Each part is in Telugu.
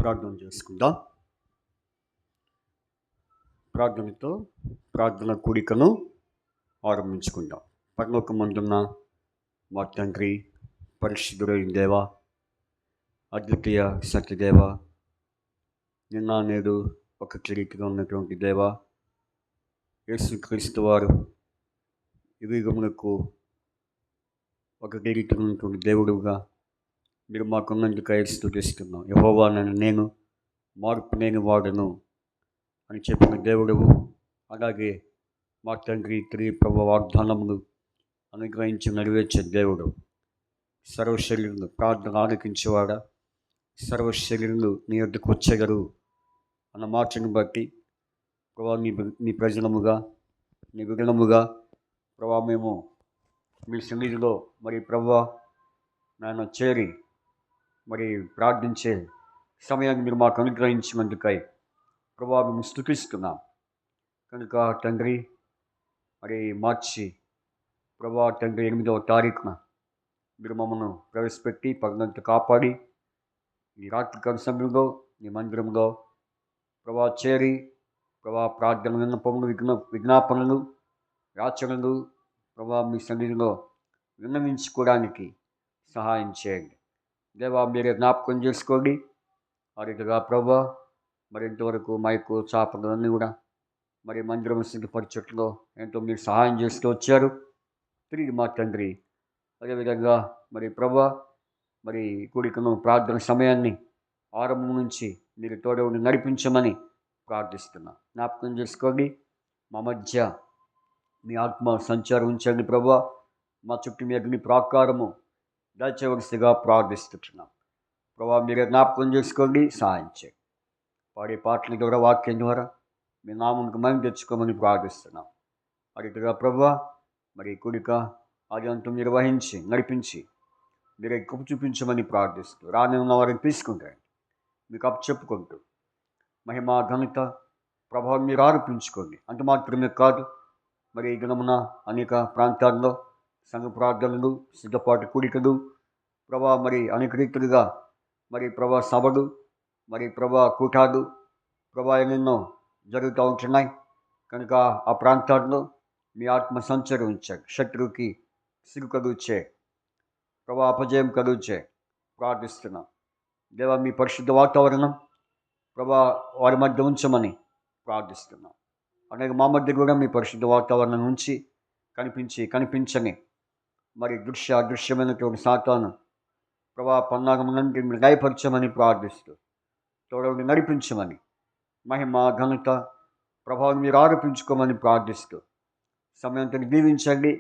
ప్రార్థన చేసుకుందాం. ప్రార్థనతో ప్రార్థన కూడికను ఆరంభించుకుందాం. పరలోకమందున్న మా తండ్రి, పరిశుద్ధుడైన దేవ, అద్వితీయ సత్యదేవ, నిన్న నేడు ఒక కిరీటిగా ఉన్నటువంటి దేవ, యేసుక్రీస్తు వారు ఈ యుగములకు ఒక కిరీటిగా ఉన్నటువంటి దేవుడుగా మీరు మాకున్నందుకై స్తుతిస్తున్నాం. యెహోవా నేను మార్పు లేని వాడును అని చెప్పిన దేవుడువు, అలాగే మా తండ్రి ప్రభు వాగ్దానములు అనుగ్రహించి నెరవేర్చే దేవుడు, సర్వశరీరులు ప్రార్థన ఆలకించేవాడా, సర్వశరీరులు నీ వద్దకు వచ్చగలరు అన్న మాటను బట్టి ప్రభా నీ ప్రజలముగా, నీ విగ్రహముగా ప్రభా మేము మీ సన్నిధిలో మరి ప్రభా నాయన చేరి మరి ప్రార్థించే సమయాన్ని మీరు మాకు అనుగ్రహించినందుకై ప్రభా మేము స్తుతిస్తున్నాం. కనుక తండ్రి మరి మార్చి ప్రభా తండ్రి 8వ తారీఖున మీరు మమ్మల్ని ప్రవేశపెట్టి పగలంతా కాపాడి ఈ రాత్రికాల సమయంలో నీ మందిరంలో ప్రభా చేరి ప్రభా ప్రార్థన విన్నపములు విజ్ఞాపనలు యాచనలు ప్రభా మీ సన్నిధిలో విన్నవించుకోవడానికి సహాయం చేయండి. దేవా మీరే జ్ఞాపకం చేసుకోండి. ఆ రీతిగా ప్రభా మరి ఇంతవరకు మైకు చాపలన్నీ కూడా మరి మందిరం సిద్ధపరచట్లో ఎంతో మీరు సహాయం చేస్తూ వచ్చారు. తిరిగి మా తండ్రి అదేవిధంగా మరి ప్రభా మరి కూడికను ప్రార్థన సమయాన్ని ఆరంభం నుంచి మీరు తోడవుని నడిపించమని ప్రార్థిస్తున్నా. జ్ఞాపకం చేసుకోండి. మా మధ్య మీ ఆత్మ సంచారం ఉంచండి ప్రభా. మా చుట్టూ మీ అగ్ని ప్రాకారము దాచవలసిగా ప్రార్థిస్తున్నాం. ప్రభా మీరే జ్ఞాపకం చేసుకోండి, సహాయం చేయండి. పాడే పాటల ద్వారా, వాక్యం ద్వారా మీ నామంకు మహిమ తెచ్చుకోమని ప్రార్థిస్తున్నాం. అడిగిగా ప్రభా మరి కూడిక అది అంతా మీరు వహించి నడిపించి మీరు ఎక్కువ చూపించమని ప్రార్థిస్తూ రాని ఉన్న వారిని తీసుకుంటారు. మీకు అప్పచెప్పుకుంటూ మహిమ ఘనత ప్రభావం మీరు ఆరోపించుకోండి. అంత మాత్రమే కాదు, మరి ఈ దినమున అనేక ప్రాంతాల్లో సంఘ ప్రార్థనలు, సిద్ధపాటు కూడికలు ప్రభా మరి అనేక రీతులుగా మరి ప్రభా సభలు, మరి ప్రభా కూటాలు ప్రభా ఎన్నెన్నో జరుగుతూ ఉంటున్నాయి. కనుక ఆ ప్రాంతాల్లో మీ ఆత్మ సంచరం ఉంచాడు. శత్రువుకి సిగ్గు కలుగుచే ప్రభా అపజయం కలుగుచే ప్రార్థిస్తున్నాం. దేవా మీ పరిశుద్ధ వాతావరణం ప్రభా వారి మధ్య ఉంచమని ప్రార్థిస్తున్నాం. అలాగే మా మధ్య కూడా మీ పరిశుద్ధ వాతావరణం ఉంచి కనిపించని మరి అదృశ్యమైనటువంటి సాతాను ప్రభా పన్నాగమునంటే మీరు గాయపరచమని ప్రార్థిస్తూ తోడవుని నడిపించమని మహిమ ఘనత ప్రభావం మీరు ఆరోపించుకోమని ప్రార్థిస్తూ సమయంతో దీవించండి,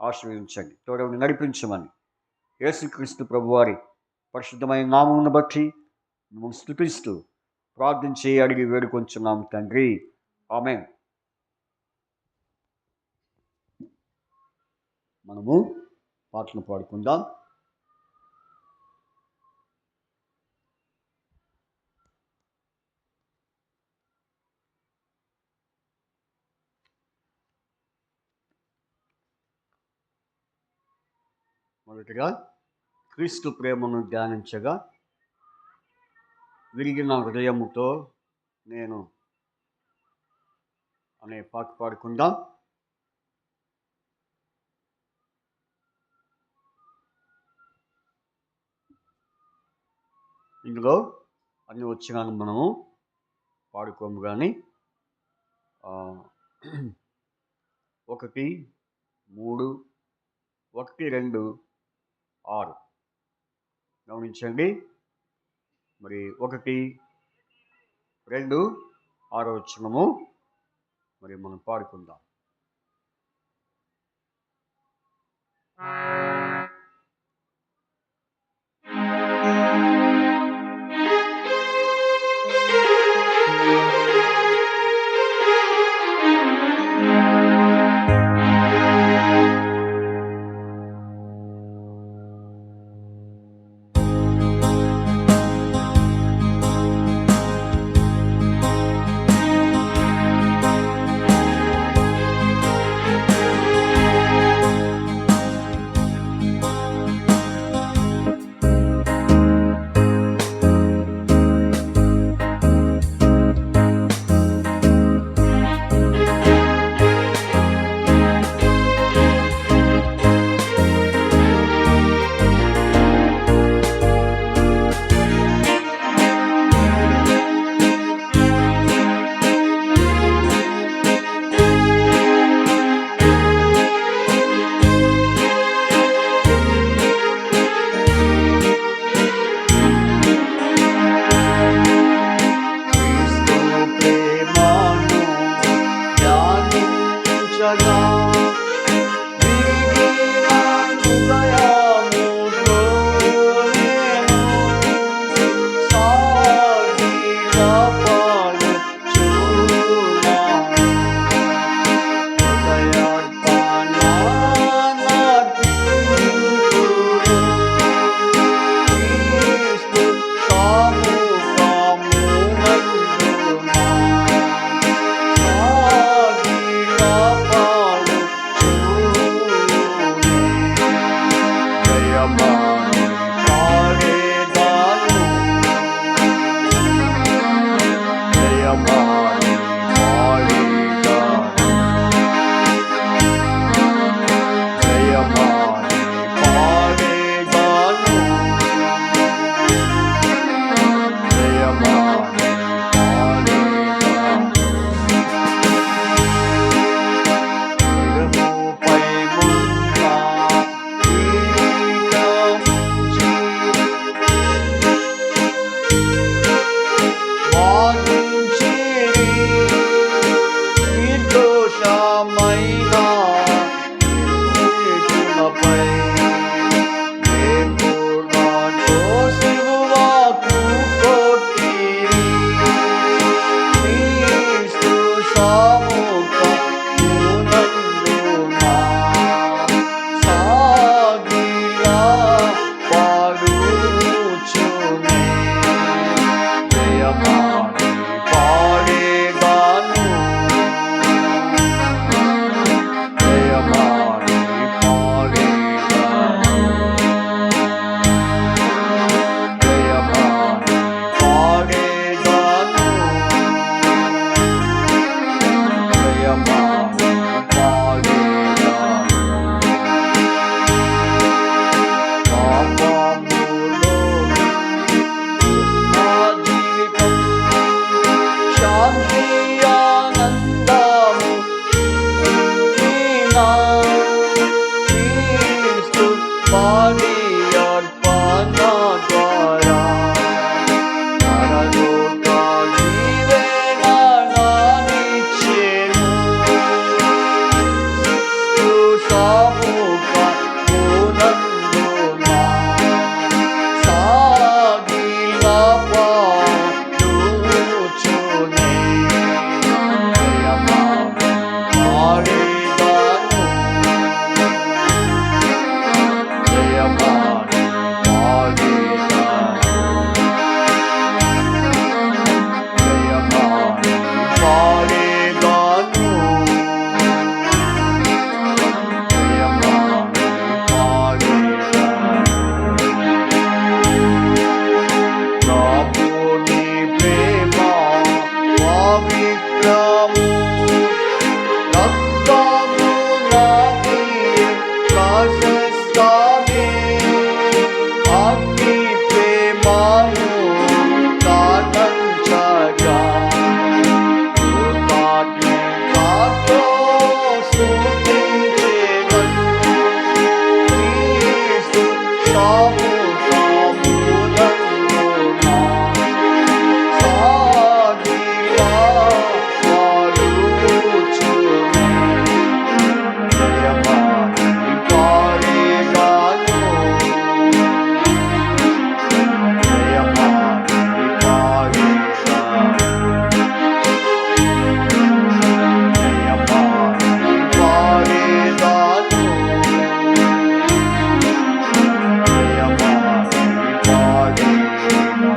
ఆశీర్వదించండి, తోడవుని నడిపించమని యేసుక్రీస్తు ప్రభువారి పరిశుద్ధమైన నామమును బట్టి మిమ్మల్ని స్తుతిస్తూ ప్రార్థించి అడిగి వేడుకొంచున్నాం తండ్రి, ఆమేన్. మనము పాటలు పాడుకుందాం. మొదటిగా క్రీస్తు ప్రేమను ధ్యానించగా విరిగిన హృదయముతో నేను అనే పాట పాడుకుందాం. ఇందులో అన్ని వచ్చినాక మనము పాడుకోము కానీ 1, 3, 1, 2, 6 గమనించండి. మరి 1, 2, 6 వచనము మరి మనం పాడుకుందాం. నా క్రీస్తు పాడి అర్పణ ద్వారా పరలోక జీవన నానిచ్చెను. సాముక పూనందునా సాగిల పాడుచునే జయమాని పాడెదను, జయమాని పాడెదను, జయమాని పాడెదను, జయమాని పాడెదను. ప్రభుని ప్రేమ పవిత్రము, రక్తము నాది ప్రశస్తమే, అగ్ని ప్రేమను తాకంచగా కృతజ్ఞతతో స్తుతించెదను. క్రీస్తు సముఖమునందున సాగిల పాడుచునే జయమాని పాడెదను, జయమాని పాడెదను, జయమాని పాడెదను, జయమాని పాడెదను.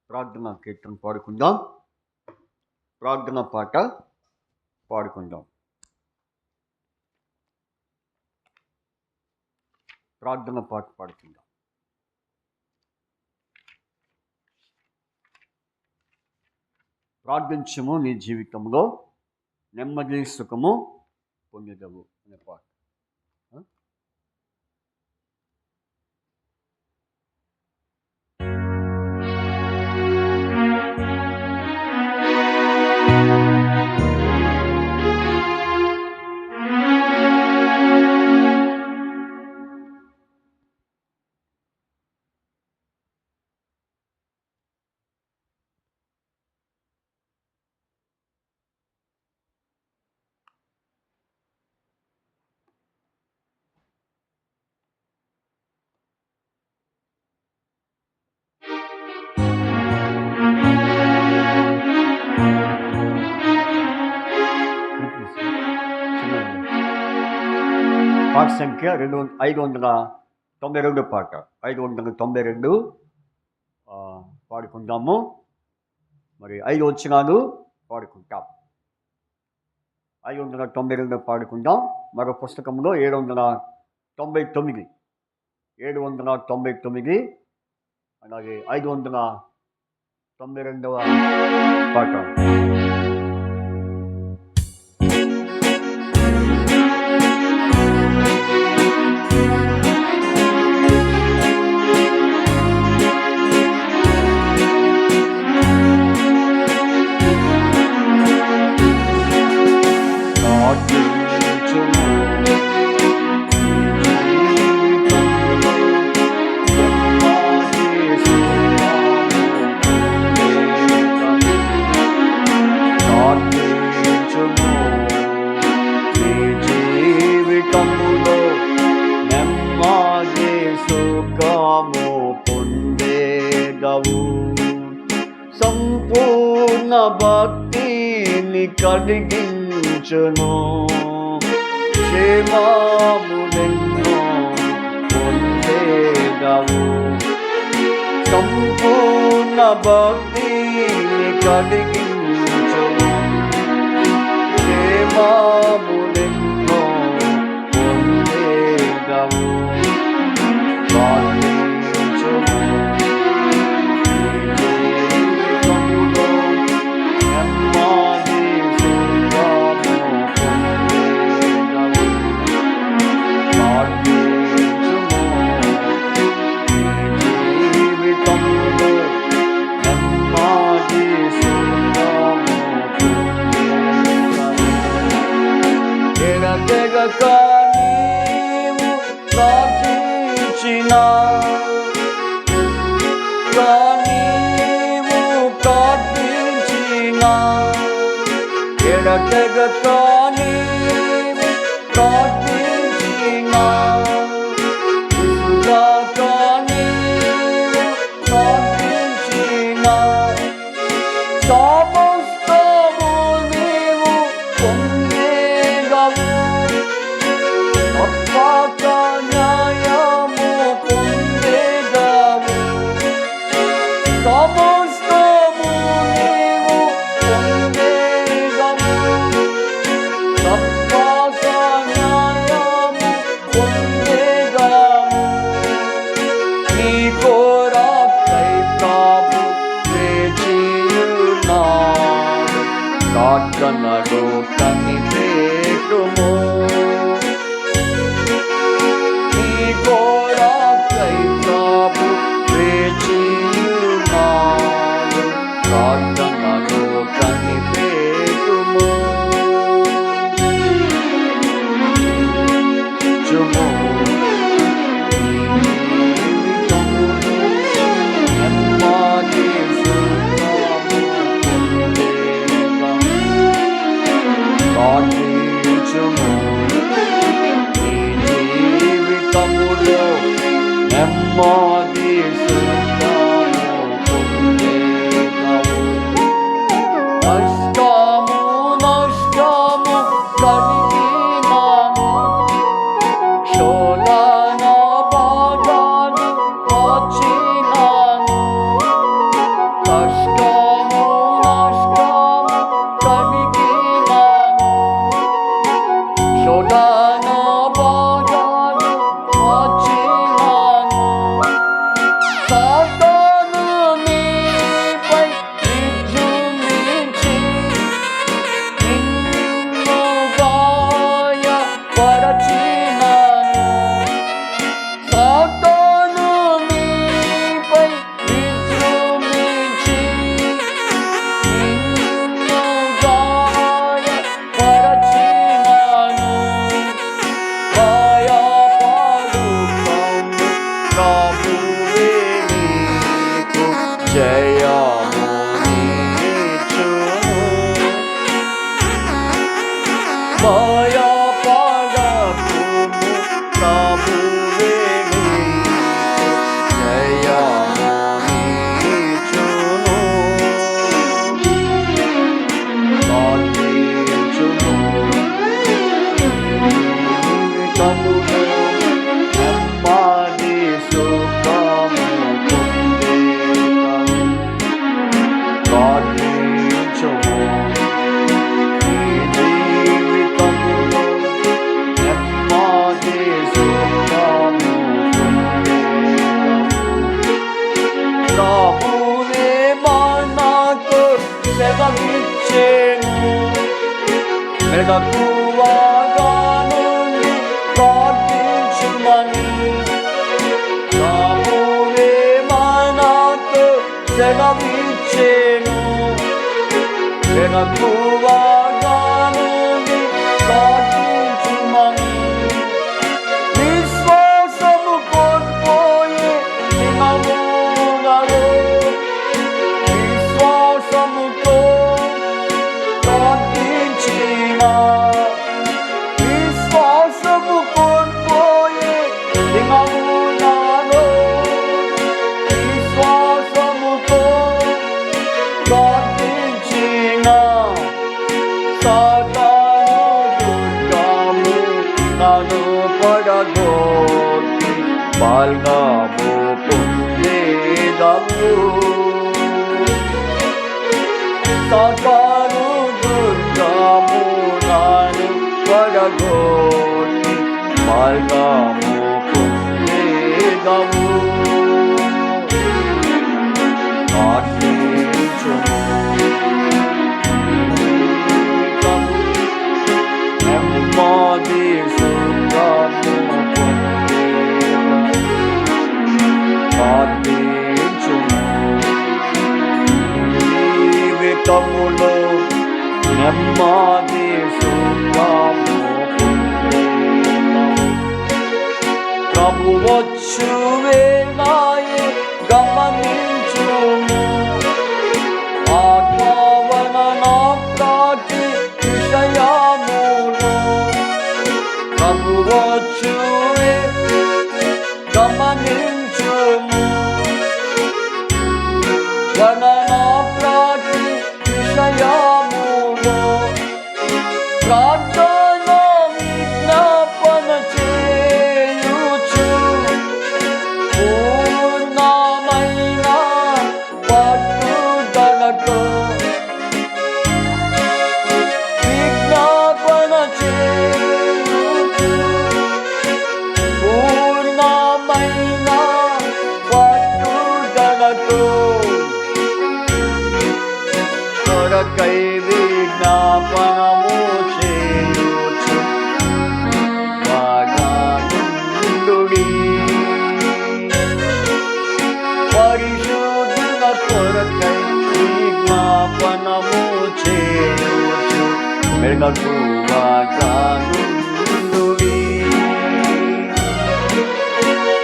ప్రార్థనా కీర్తన పాడుకుందాం. ప్రార్థనా పాట పాడుకుందాం. ప్రార్థన పాట పాడుకుందాం. ప్రార్థించము, నీ జీవితంలో నెమ్మది సుఖము పొందెదవు అనే పాట. పాట సంఖ్య 592 పాట 592 పాడుకుందాము. మరి 5 వచనాలు పాడుకుంటాం. 592 పాడుకుందాం. మరో పుస్తకంలో 799 అలాగే 592వ పాట. సంపూర్ణ భక్తిని కలిగించును, క్షేమములెన్నో పొందేదవు. సంపూర్ణ భక్తిని కలిగించును, క్షేమములెన్నో పొందేదవు. జీవితంలో ఎడతెగక నీవు ప్రార్థించిన ఎడతెగక నీవు ప్రార్థించిన విసుగాక నీవు ప్రార్థించిన సమస్తము నీవు పొందేగవు తప్పక న్యాయము పొందేగవు సమస్తము నీవు పొందేగవు తప్పక న్యాయము పొందేగవు నీ కొరకై ప్రభు వేచియున్నాడు ప్రార్థనలో కనిపెట్టుము నీ కొరకై ప్రభు వేచియున్నాడు ప్రార్థనలో కనిపెట్టుము నెమ్మది సుఖము పొందేగవు కష్టము నష్టము కలిగినను శోధన బాధలు వచ్చినను కష్టము నష్టము కలిగినను శోధన బాధలు వచ్చినను సాతాను నీపై విజృంభించి నిన్ను గాయపరచినను సాతాను నీపై విజృంభించి నిన్ను గాయపరచినను ప్రభువే నీకు జయము నీచును భయపడకుము ప్రభువే నీకు జయము నీచును ప్రార్థించుము జీవితములో నెమ్మది సుఖము పొందేగవు ప్రార్థించుము నీ జీవితములో నెమ్మది సుఖము పొందేగవు ప్రభువే మనకు సెలవిచ్చెను మెలకువగా నుండి ప్రార్థించుమని ప్రభువే మనకు సెలవిచ్చెను మెలకువగా నుండి ప్రార్థించుమని విశ్వాసము కోల్పోయే దినములలో విశ్వాసముతో ప్రార్థించిన విశ్వాసము కోల్పోయే దినములలో విశ్వాసముతో ప్రార్థించిన సాతాను దుర్గము నన్ను పడగొట్టి బలము పొందేదవు సాతాను దుర్గము నన్ను పడగొట్టి బలము పొందేదవు ప్రార్థించుము నెమ్మది సుఖము పొందేదవు ప్రార్థించుము జీవితములో నెమ్మది సుఖము పొందేదవు ప్రభు వచ్చు వేళాయే గమనించుము. ఆత్మవన నా ప్రాటి విషయములో ప్రభు వచ్చు గమనించుము. వన నా ప్రాటి విషయములో ప్రార్థన విజ్ఞాపన చేయుచు పూర్ణమైన పట్టుదలతో విజ్ఞాపన చేయుచు పూర్ణమైన పట్టుదలతో కొరకై విజ్ఞాపనము చేయుచు వాగానుండుడి. పరిశుద్ధుల కొరకై విజ్ఞాపనము చేయుచు మెలకు వాగానుండుడి.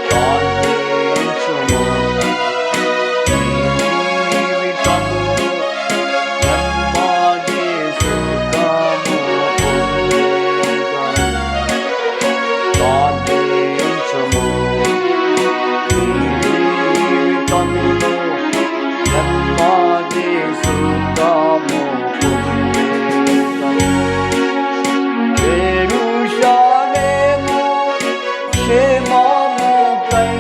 కాంతించుము నీ జీవితమును నెమ్మది సుఖము పొందేగా. కాంతించుము నీ జీవితమును నెమ్మది సుఖము పొందేగా. యెరూషలేము క్షేమముకై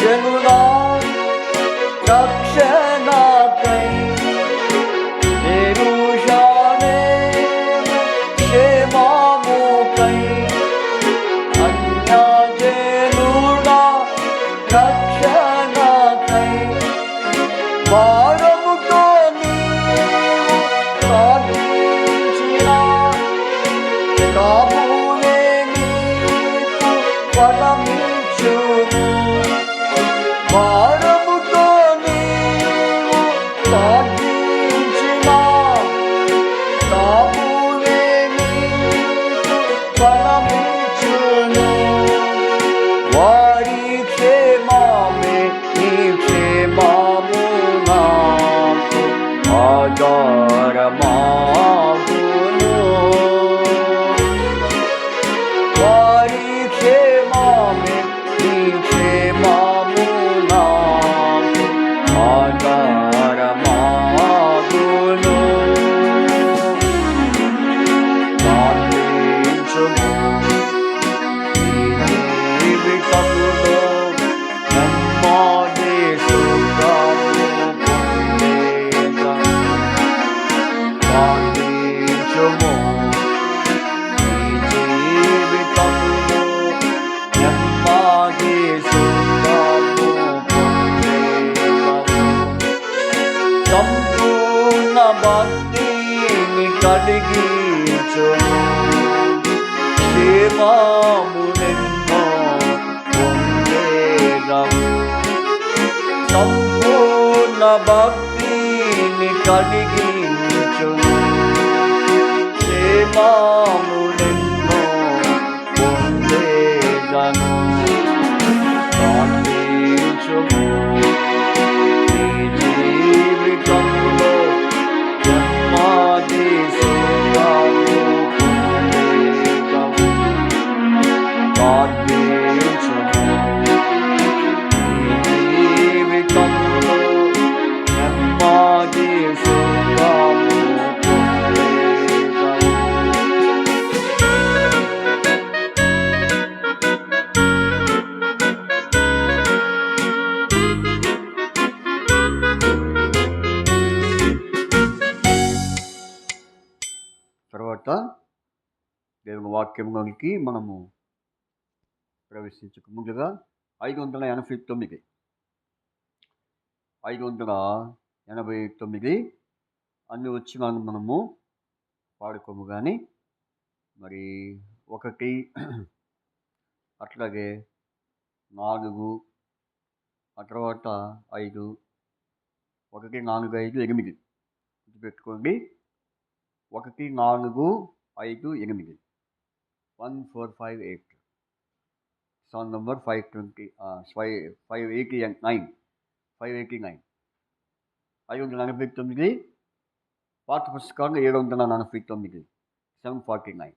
జనుల రక్షణకై యెరూషలేము క్షేమముకై అన్యజనుల రక్షణకై భారముతో నీవు ప్రార్థించిన ప్రభువే నీకు ఫలమిచ్చును. భారముతో నీవు ప్రార్థించిన ప్రభువే నీకు ఫలమిచ్చును. వారి క్షేమమే నీ క్షేమము నాకు ఆధారమాగును. వారి క్షేమమే నీ క్షేమము నాకు ఆధారమాగును. కాంతించుము నీ జీవితములో నెమ్మది సుఖము పొందేగా. కాంతించుము నీ జీవితములో నెమ్మది సుఖము పొందేగా. సంపూర్ణ భక్తిని కలిగించుము. క్షేమమునెన్నో పొందేగా. సంపూర్ణ భక్తిని కలిగించుము. క్షేమమునెన్నో పొందేగను. కాంతించుము నీ జీవితములో నెమ్మది సుఖము పొందేగా. కాంతించుము నీ జీవితములో నెమ్మది సుఖము పొందేగా. తర్వాత దేవుని వాక్యంలోనికి మనము ప్రవేశించక ముందుగా 589 అన్ని వచ్చినాను మనము పాడుకోము. కానీ మరి 1 అట్లాగే 4 ఆ తర్వాత 5 1 4 5 8 గుర్తుపెట్టుకోండి. 1 4 5 8 1 4 5 8 సాంగ్ నంబర్ 589. 589. 549. పాత పుస్తకాలు 749. 749.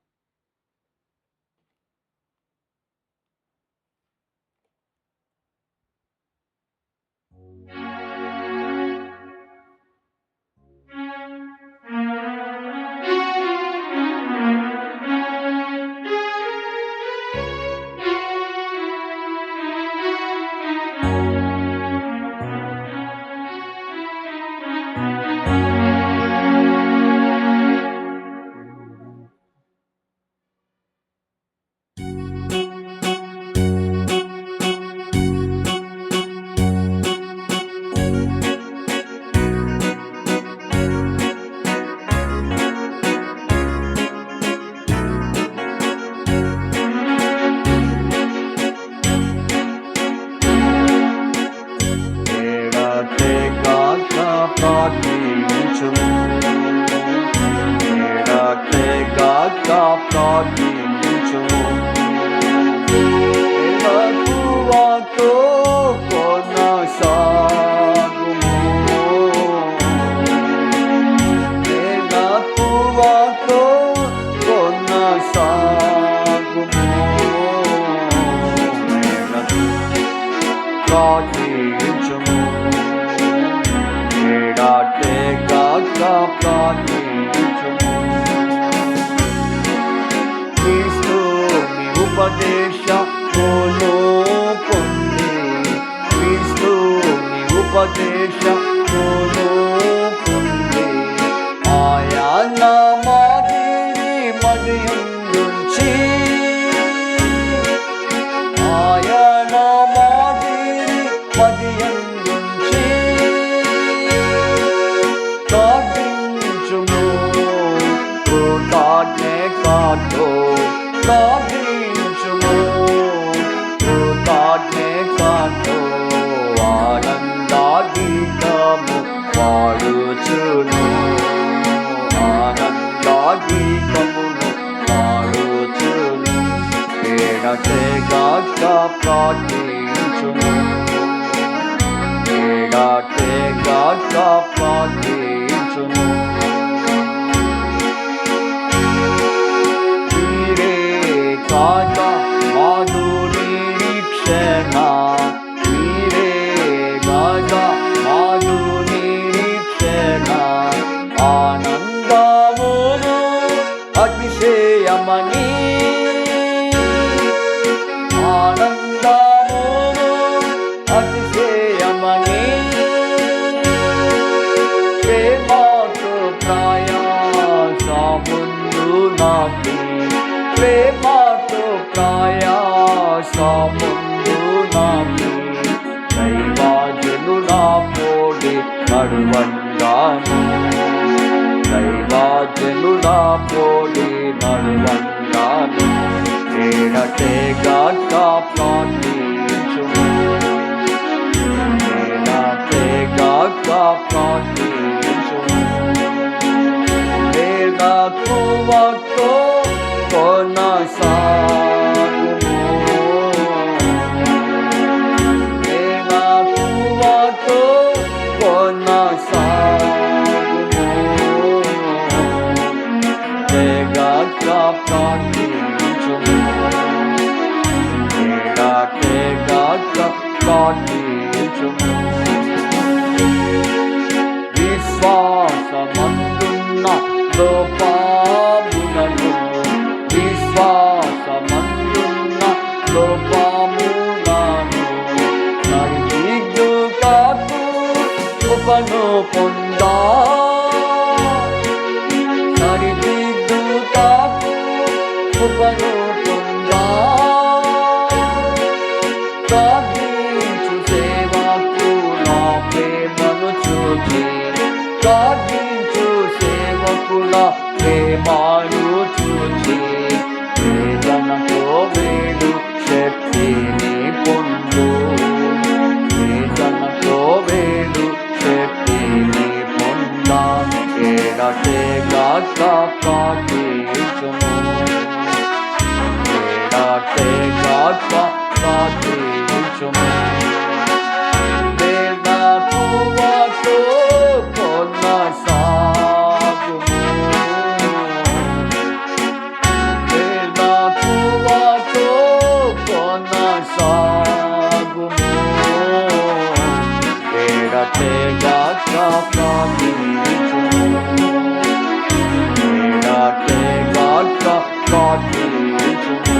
కాచేయుచును. వేళకువతో కొనసాగుము. వేళకువతో కొనసాగుము. ఎడతెగక ప్రార్థించుము. ఎడతెగక ప్రార్థించుము.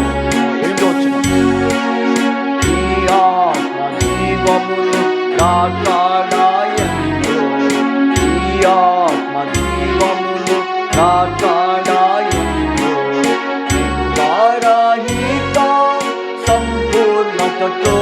ఈ ఆత్మ జీవములు నా కాడాయందు. ఈ ఆత్మ జీవములు నా కాడాయందు. నిందారహిత సంపూర్ణతతో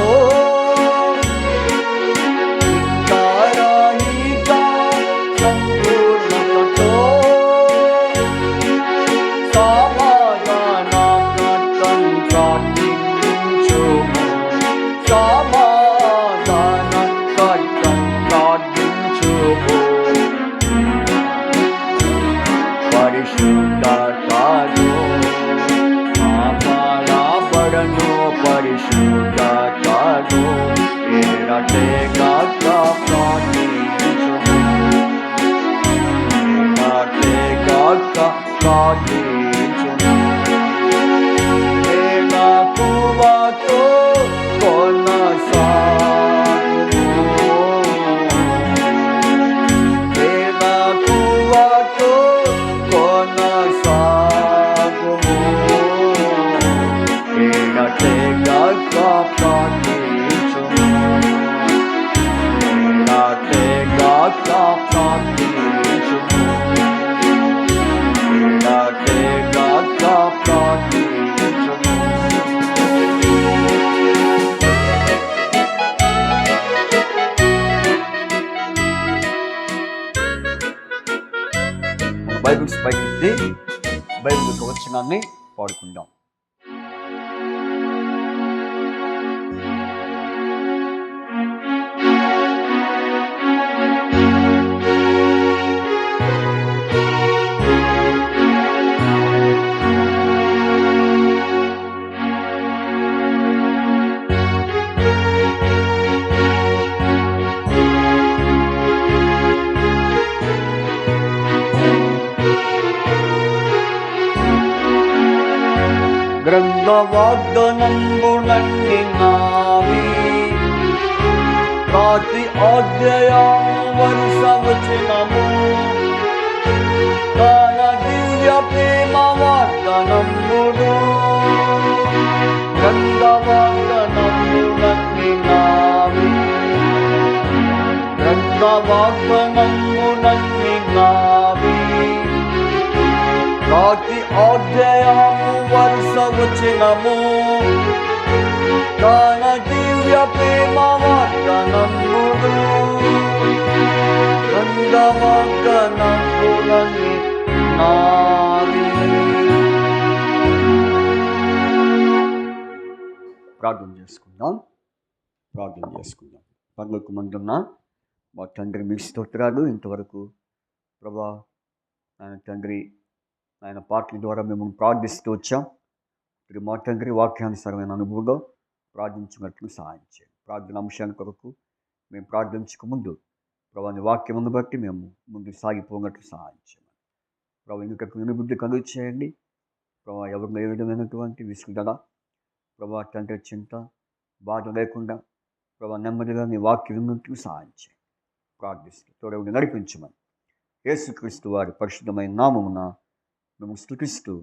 పరిశుద్ధతను ఎడతెగక ప్రార్థించుము. ఎడతెగక ప్రార్థించుము. వేళకువతో కొనసాగుము. వేళకువతో కొనసాగుము. ఎడతెగక ప్రార్థించుము. ఎడతెగక ప్రార్థించుము. ఎడతెగక ప్రార్థించుము. బైబిల్స్ పైకి బైబిల్ యొక్క వచనాన్ని పాడుకుందాం. గ్రంథ వాగ్దానములన్నీ నావి. ప్రతి అధ్యాయం వరుస వచనము. తన దివ్య ప్రేమ వాగ్దానములు. గ్రంథ వాగ్దానములన్నీ నావి. గ్రంథ వాగ్దానములన్నీ నావి. ప్రతి అధ్యాయము వరుస వచనము. తన దివ్య ప్రేమ వాగ్దానములు. గ్రంథ వాగ్దానములన్నీ నావి. ప్రార్థన చేసుకుందాం. పరలోకమందున్న మా తండ్రి, మీ స్తోత్రాలు. ఇంతవరకు ప్రభా ఆయన తండ్రి ఆయన పాటల ద్వారా మేము ప్రార్థిస్తూ వచ్చాం. ఇప్పుడు మా తండ్రి వాక్యానుసారమైన అనుభవంలో ప్రార్థించినట్లు సహాయం చేయండి. ప్రార్థన అంశాన్ని కొరకు మేము ప్రార్థించక ముందు ప్రభాని వాక్యమును బట్టి మేము ముందు సాగిపోయినట్లు సహాయం చేయండి. ప్రభావ ఇంకొక వినుబుద్ధి కలుగు చేయండి. ప్రభావ ఎవరిలో ఏ విధమైనటువంటి విసుగుదల ప్రభావ తండ్రి చింత బాధ లేకుండా ప్రభావ నెమ్మదిగా నీ వాక్యం విన్నట్లు సహాయం చేయండి. ప్రార్థిస్తూ తోడవుని నడిపించమని యేసుక్రీస్తు వారి పరిశుద్ధమైన నామమున మేము స్తుతిస్తూ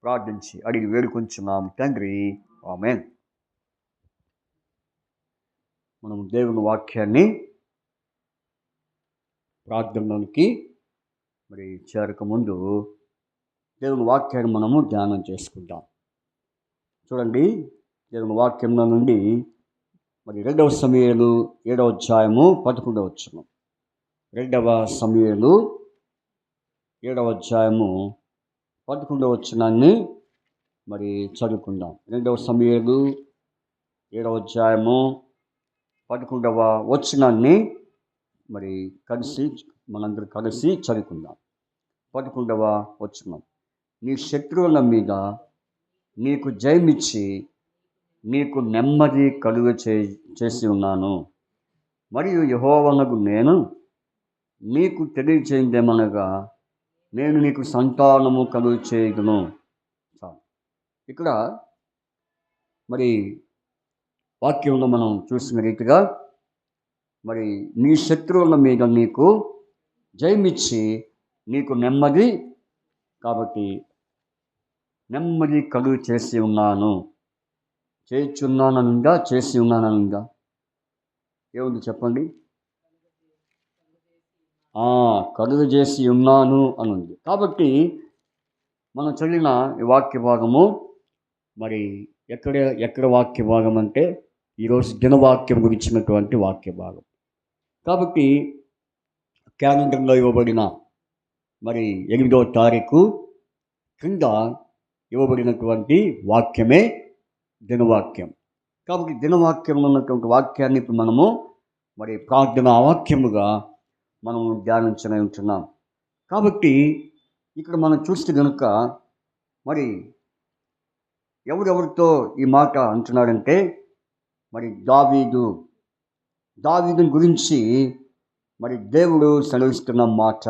ప్రార్థించి అడిగి వేడుకొంచున్నాము తండ్రి, ఆమేన్. మనం దేవుని వాక్యాన్ని ప్రార్థనలోనికి మరి చేరకముందు దేవుని వాక్యాన్ని మనము ధ్యానం చేసుకుందాం. చూడండి, దేవుని వాక్యంలో నుండి మరి 2వ సమూయేలు 7వ అధ్యాయము 11వ వచనం. 2వ సమూయేలు 7వ అధ్యాయము 11వ వచనాన్ని మరి చదువుకుందాం. 2వ సమూయేలు 7వ అధ్యాయము 11వ వచనాన్ని మరి మనందరూ కలిసి చదువుకుందాం. 11వ వచనం. నీ శత్రువుల మీద నీకు జయమిచ్చి నీకు నెమ్మది చేసి ఉన్నాను. మరియు యెహోవానగు నేను నీకు తెలియచేయదేమనగా, నేను నీకు సంతానము కలుగ చేయదును. ఇక్కడ మరి వాక్యంలో మనం చూసిన రీతిగా మరి నీ శత్రువుల మీద నీకు జయమిచ్చి నీకు నెమ్మది, కాబట్టి నెమ్మది కలుగ చేసి ఉన్నాను. చేయుచున్నాననుందా, చేసి ఉన్నాననుందా? ఏముంది చెప్పండి? కలుగ చేసి ఉన్నాను అని ఉంది. కాబట్టి మనం చదివిన ఈ వాక్య భాగము మరి ఎక్కడ వాక్య భాగం అంటే ఈరోజు దినవాక్యం గురించినటువంటి వాక్య భాగం. కాబట్టి క్యాలెండర్లో ఇవ్వబడిన మరి 8వ తారీఖు క్రింద ఇవ్వబడినటువంటి వాక్యమే దినవాక్యం. కాబట్టి దినవాక్యంలో ఉన్నటువంటి వాక్యాన్ని ఇప్పుడు మనము మరి ప్రార్థన వాక్యముగా మనము ధ్యానించనే ఉంటున్నాం. కాబట్టి ఇక్కడ మనం చూస్తే కనుక మరి ఎవరెవరితో ఈ మాట అంటున్నాడంటే మరి దావీదు గురించి మరి దేవుడు సెలవిస్తున్న మాట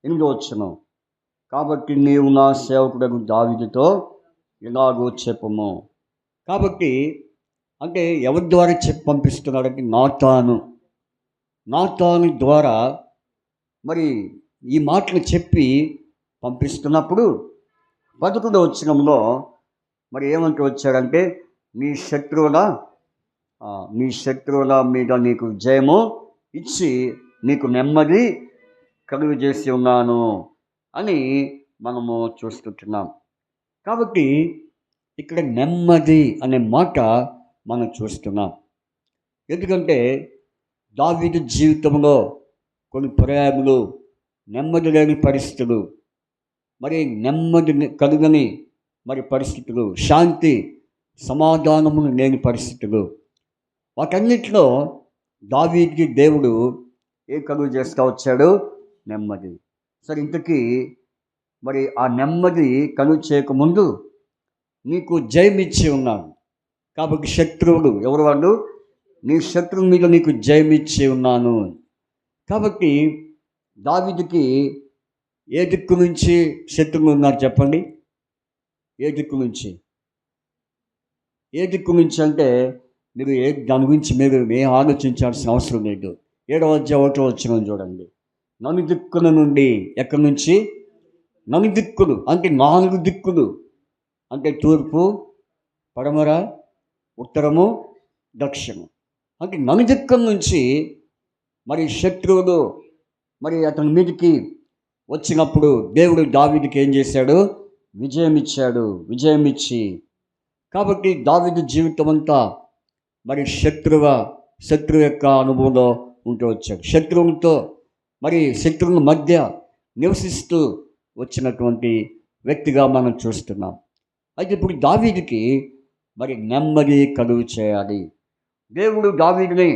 8వ వచనం. కాబట్టి నీవు నా సేవకుడకు దావీదుతో ఇలాగో చెప్పము. కాబట్టి అంటే ఎవరి ద్వారా పంపిస్తున్నాడంటే నాతాను ద్వారా మరి ఈ మాటలు చెప్పి పంపిస్తున్నప్పుడు 11వ వచనంలో మరి ఏమంటూ వచ్చాడంటే నీ శత్రువుల మీద నీకు జయము ఇచ్చి నీకు నెమ్మది కలుగ చేసి ఉన్నాను అని మనము చూస్తుంటున్నాం. కాబట్టి ఇక్కడ నెమ్మది అనే మాట మనం చూస్తున్నాం. ఎందుకంటే దావీదు జీవితంలో కొన్ని పర్యాయములు నెమ్మది లేని పరిస్థితులు, మరి నెమ్మది కలుగని మరి పరిస్థితులు, శాంతి సమాధానము లేని పరిస్థితులు, వాటన్నిటిలో దావీదుకి దేవుడు కలుగ చేస్తూ వచ్చాడు? నెమ్మది. సరే, ఇంతకీ మరి ఆ నెమ్మది కలుగ చేయకముందు నీకు జయమిచ్చి ఉన్నాను. కాబట్టి శత్రువులు ఎవరు వాళ్ళు? నీ శత్రువు మీద నీకు జయమిచ్చి ఉన్నాను. కాబట్టి దావీదుకి ఏ దిక్కు నుంచి శత్రువులు ఉన్నారు చెప్పండి? ఏ దిక్కు నుంచి అంటే మీరు దాని గురించి మీరు ఏం ఆలోచించాల్సిన అవసరం లేదు. 7వ అధ్యాయం 1వ వచనం చూడండి. నలుదిక్కుల నుండి, ఎక్కడి నుంచి? నలుదిక్కులు అంటే 4 దిక్కులు, అంటే తూర్పు, పడమర, ఉత్తరము, దక్షిణం, అంటే నలుదిక్కుల నుంచి మరి శత్రువులు మరి అతని మీదకి వచ్చినప్పుడు దేవుడు దావీదుకి ఏం చేశాడు? విజయం ఇచ్చి. కాబట్టి దావీదు జీవితం అంతా మరి శత్రువు యొక్క అనుభవంలో ఉంటూ వచ్చాడు. శత్రువుల మధ్య నివసిస్తూ వచ్చినటువంటి వ్యక్తిగా మనం చూస్తున్నాం. అయితే ఇప్పుడు దావీదుకి మరి నెమ్మది కలుగ చేయాలి. దేవుడు దావీదుని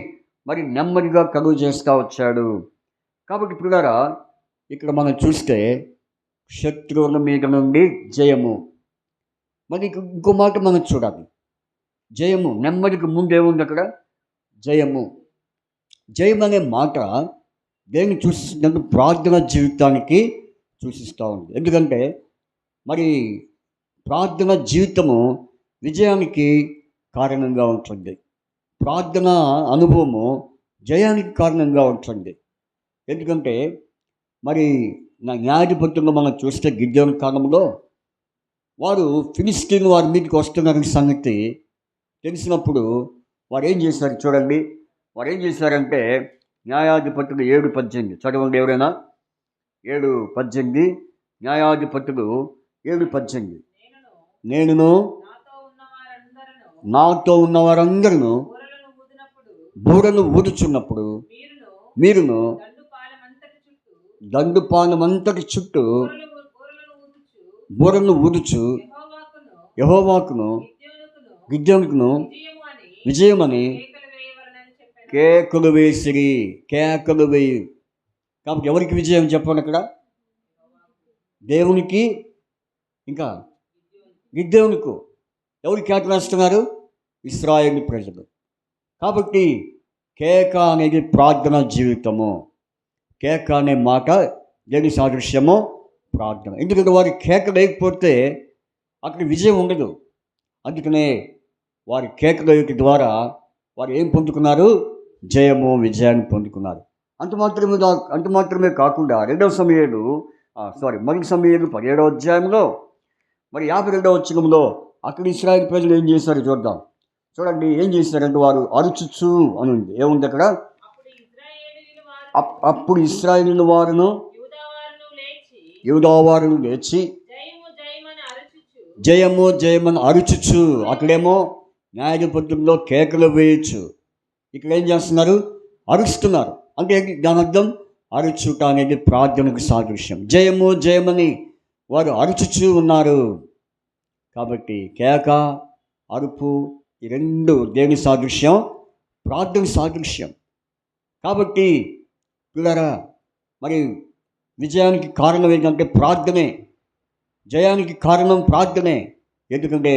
మరి నెమ్మదిగా కలుగ చేస్తూ వచ్చాడు. కాబట్టి పిల్లరా, ఇక్కడ మనం చూస్తే శత్రువుల మీద నుండి జయము. మరి ఇంకో మాట మనం చూడాలి. జయము, నెమ్మదికి ముందు ఏముంది అక్కడ? జయం అనే మాట దేన్ని సూచిస్తుందంటే ప్రార్థన జీవితానికి సూచిస్తూ ఉంది. ఎందుకంటే మరి ప్రార్థన జీవితము విజయానికి కారణంగా ఉంటుంది. ప్రార్థన అనుభవము జయానికి కారణంగా ఉంటుంది. ఎందుకంటే మరి నా న్యాయాధిపతుల్లో మనం చూస్తే గిద్యోను కాలంలో వారు ఫిలిష్తీయులు వారి మీదకి వస్తున్నారని సంగతి తెలిసినప్పుడు వారు ఏం చేశారు చూడండి. వారు ఏం చేశారంటే న్యాయాధిపతులు 7:18 చదవండి ఎవరైనా. 7:18 న్యాయాధిపతులు 7:18 నేనును నాతో ఉన్న వారందరూ బూరలు ఊదుచున్నప్పుడు మీరును దండుపాలమంతటి చుట్టూ బూరలు ఊదుచు యెహోవాకును గిద్యోనుకును విజయమని కేకలు వేసిరి. కేకలు వేయి. కాబట్టి ఎవరికి విజయం చెప్పండి అక్కడ? దేవునికి, ఇంకా గిద్యోనుకు. ఎవరికి కేకలు వేస్తున్నారు? ఇశ్రాయేలు ప్రజలు. కాబట్టి కేక అనేది ప్రార్థన జీవితము. కేక అనే మాట దేని సాదృశ్యము? ప్రార్థన. ఎందుకంటే వారి కేక లేకపోతే అక్కడ విజయం ఉండదు. అందుకనే వారి కేక వేయటం ద్వారా వారు ఏం పొందుకున్నారు? జయము, విజయాన్ని పొందుకున్నారు. అంత మాత్రమే కాకుండా మొదటి సమూయేలు 17వ అధ్యాయంలో మరి 52వ వచనంలో అక్కడ ఇశ్రాయేలు ప్రజలు ఏం చేశారో చూద్దాం. చూడండి, ఏం చేశారంటే వారు అరుచుచు అని ఉంది. ఏముంది అక్కడ? అప్పుడు ఇశ్రాయేలు వారును యూదావారును లేచి జయము జయమని అరుచుచు. అక్కడేమో న్యాయాధిపతుల్లో కేకలు వేయచ్చు, ఇక్కడ ఏం చేస్తున్నారు? అరుస్తున్నారు. అంటే దాని అర్థం అరుచుట అనేది ప్రార్థనకు సాదృశ్యం. జయము జయమని వారు అరుచుచు ఉన్నారు. కాబట్టి కేక, అరుపు ఈ రెండు దేని సాదృశ్యం? ప్రార్థన సాదృశ్యం. కాబట్టి పిల్లరా, మరి విజయానికి కారణం ఏంటంటే ప్రార్థనే. జయానికి కారణం ప్రార్థనే. ఎందుకంటే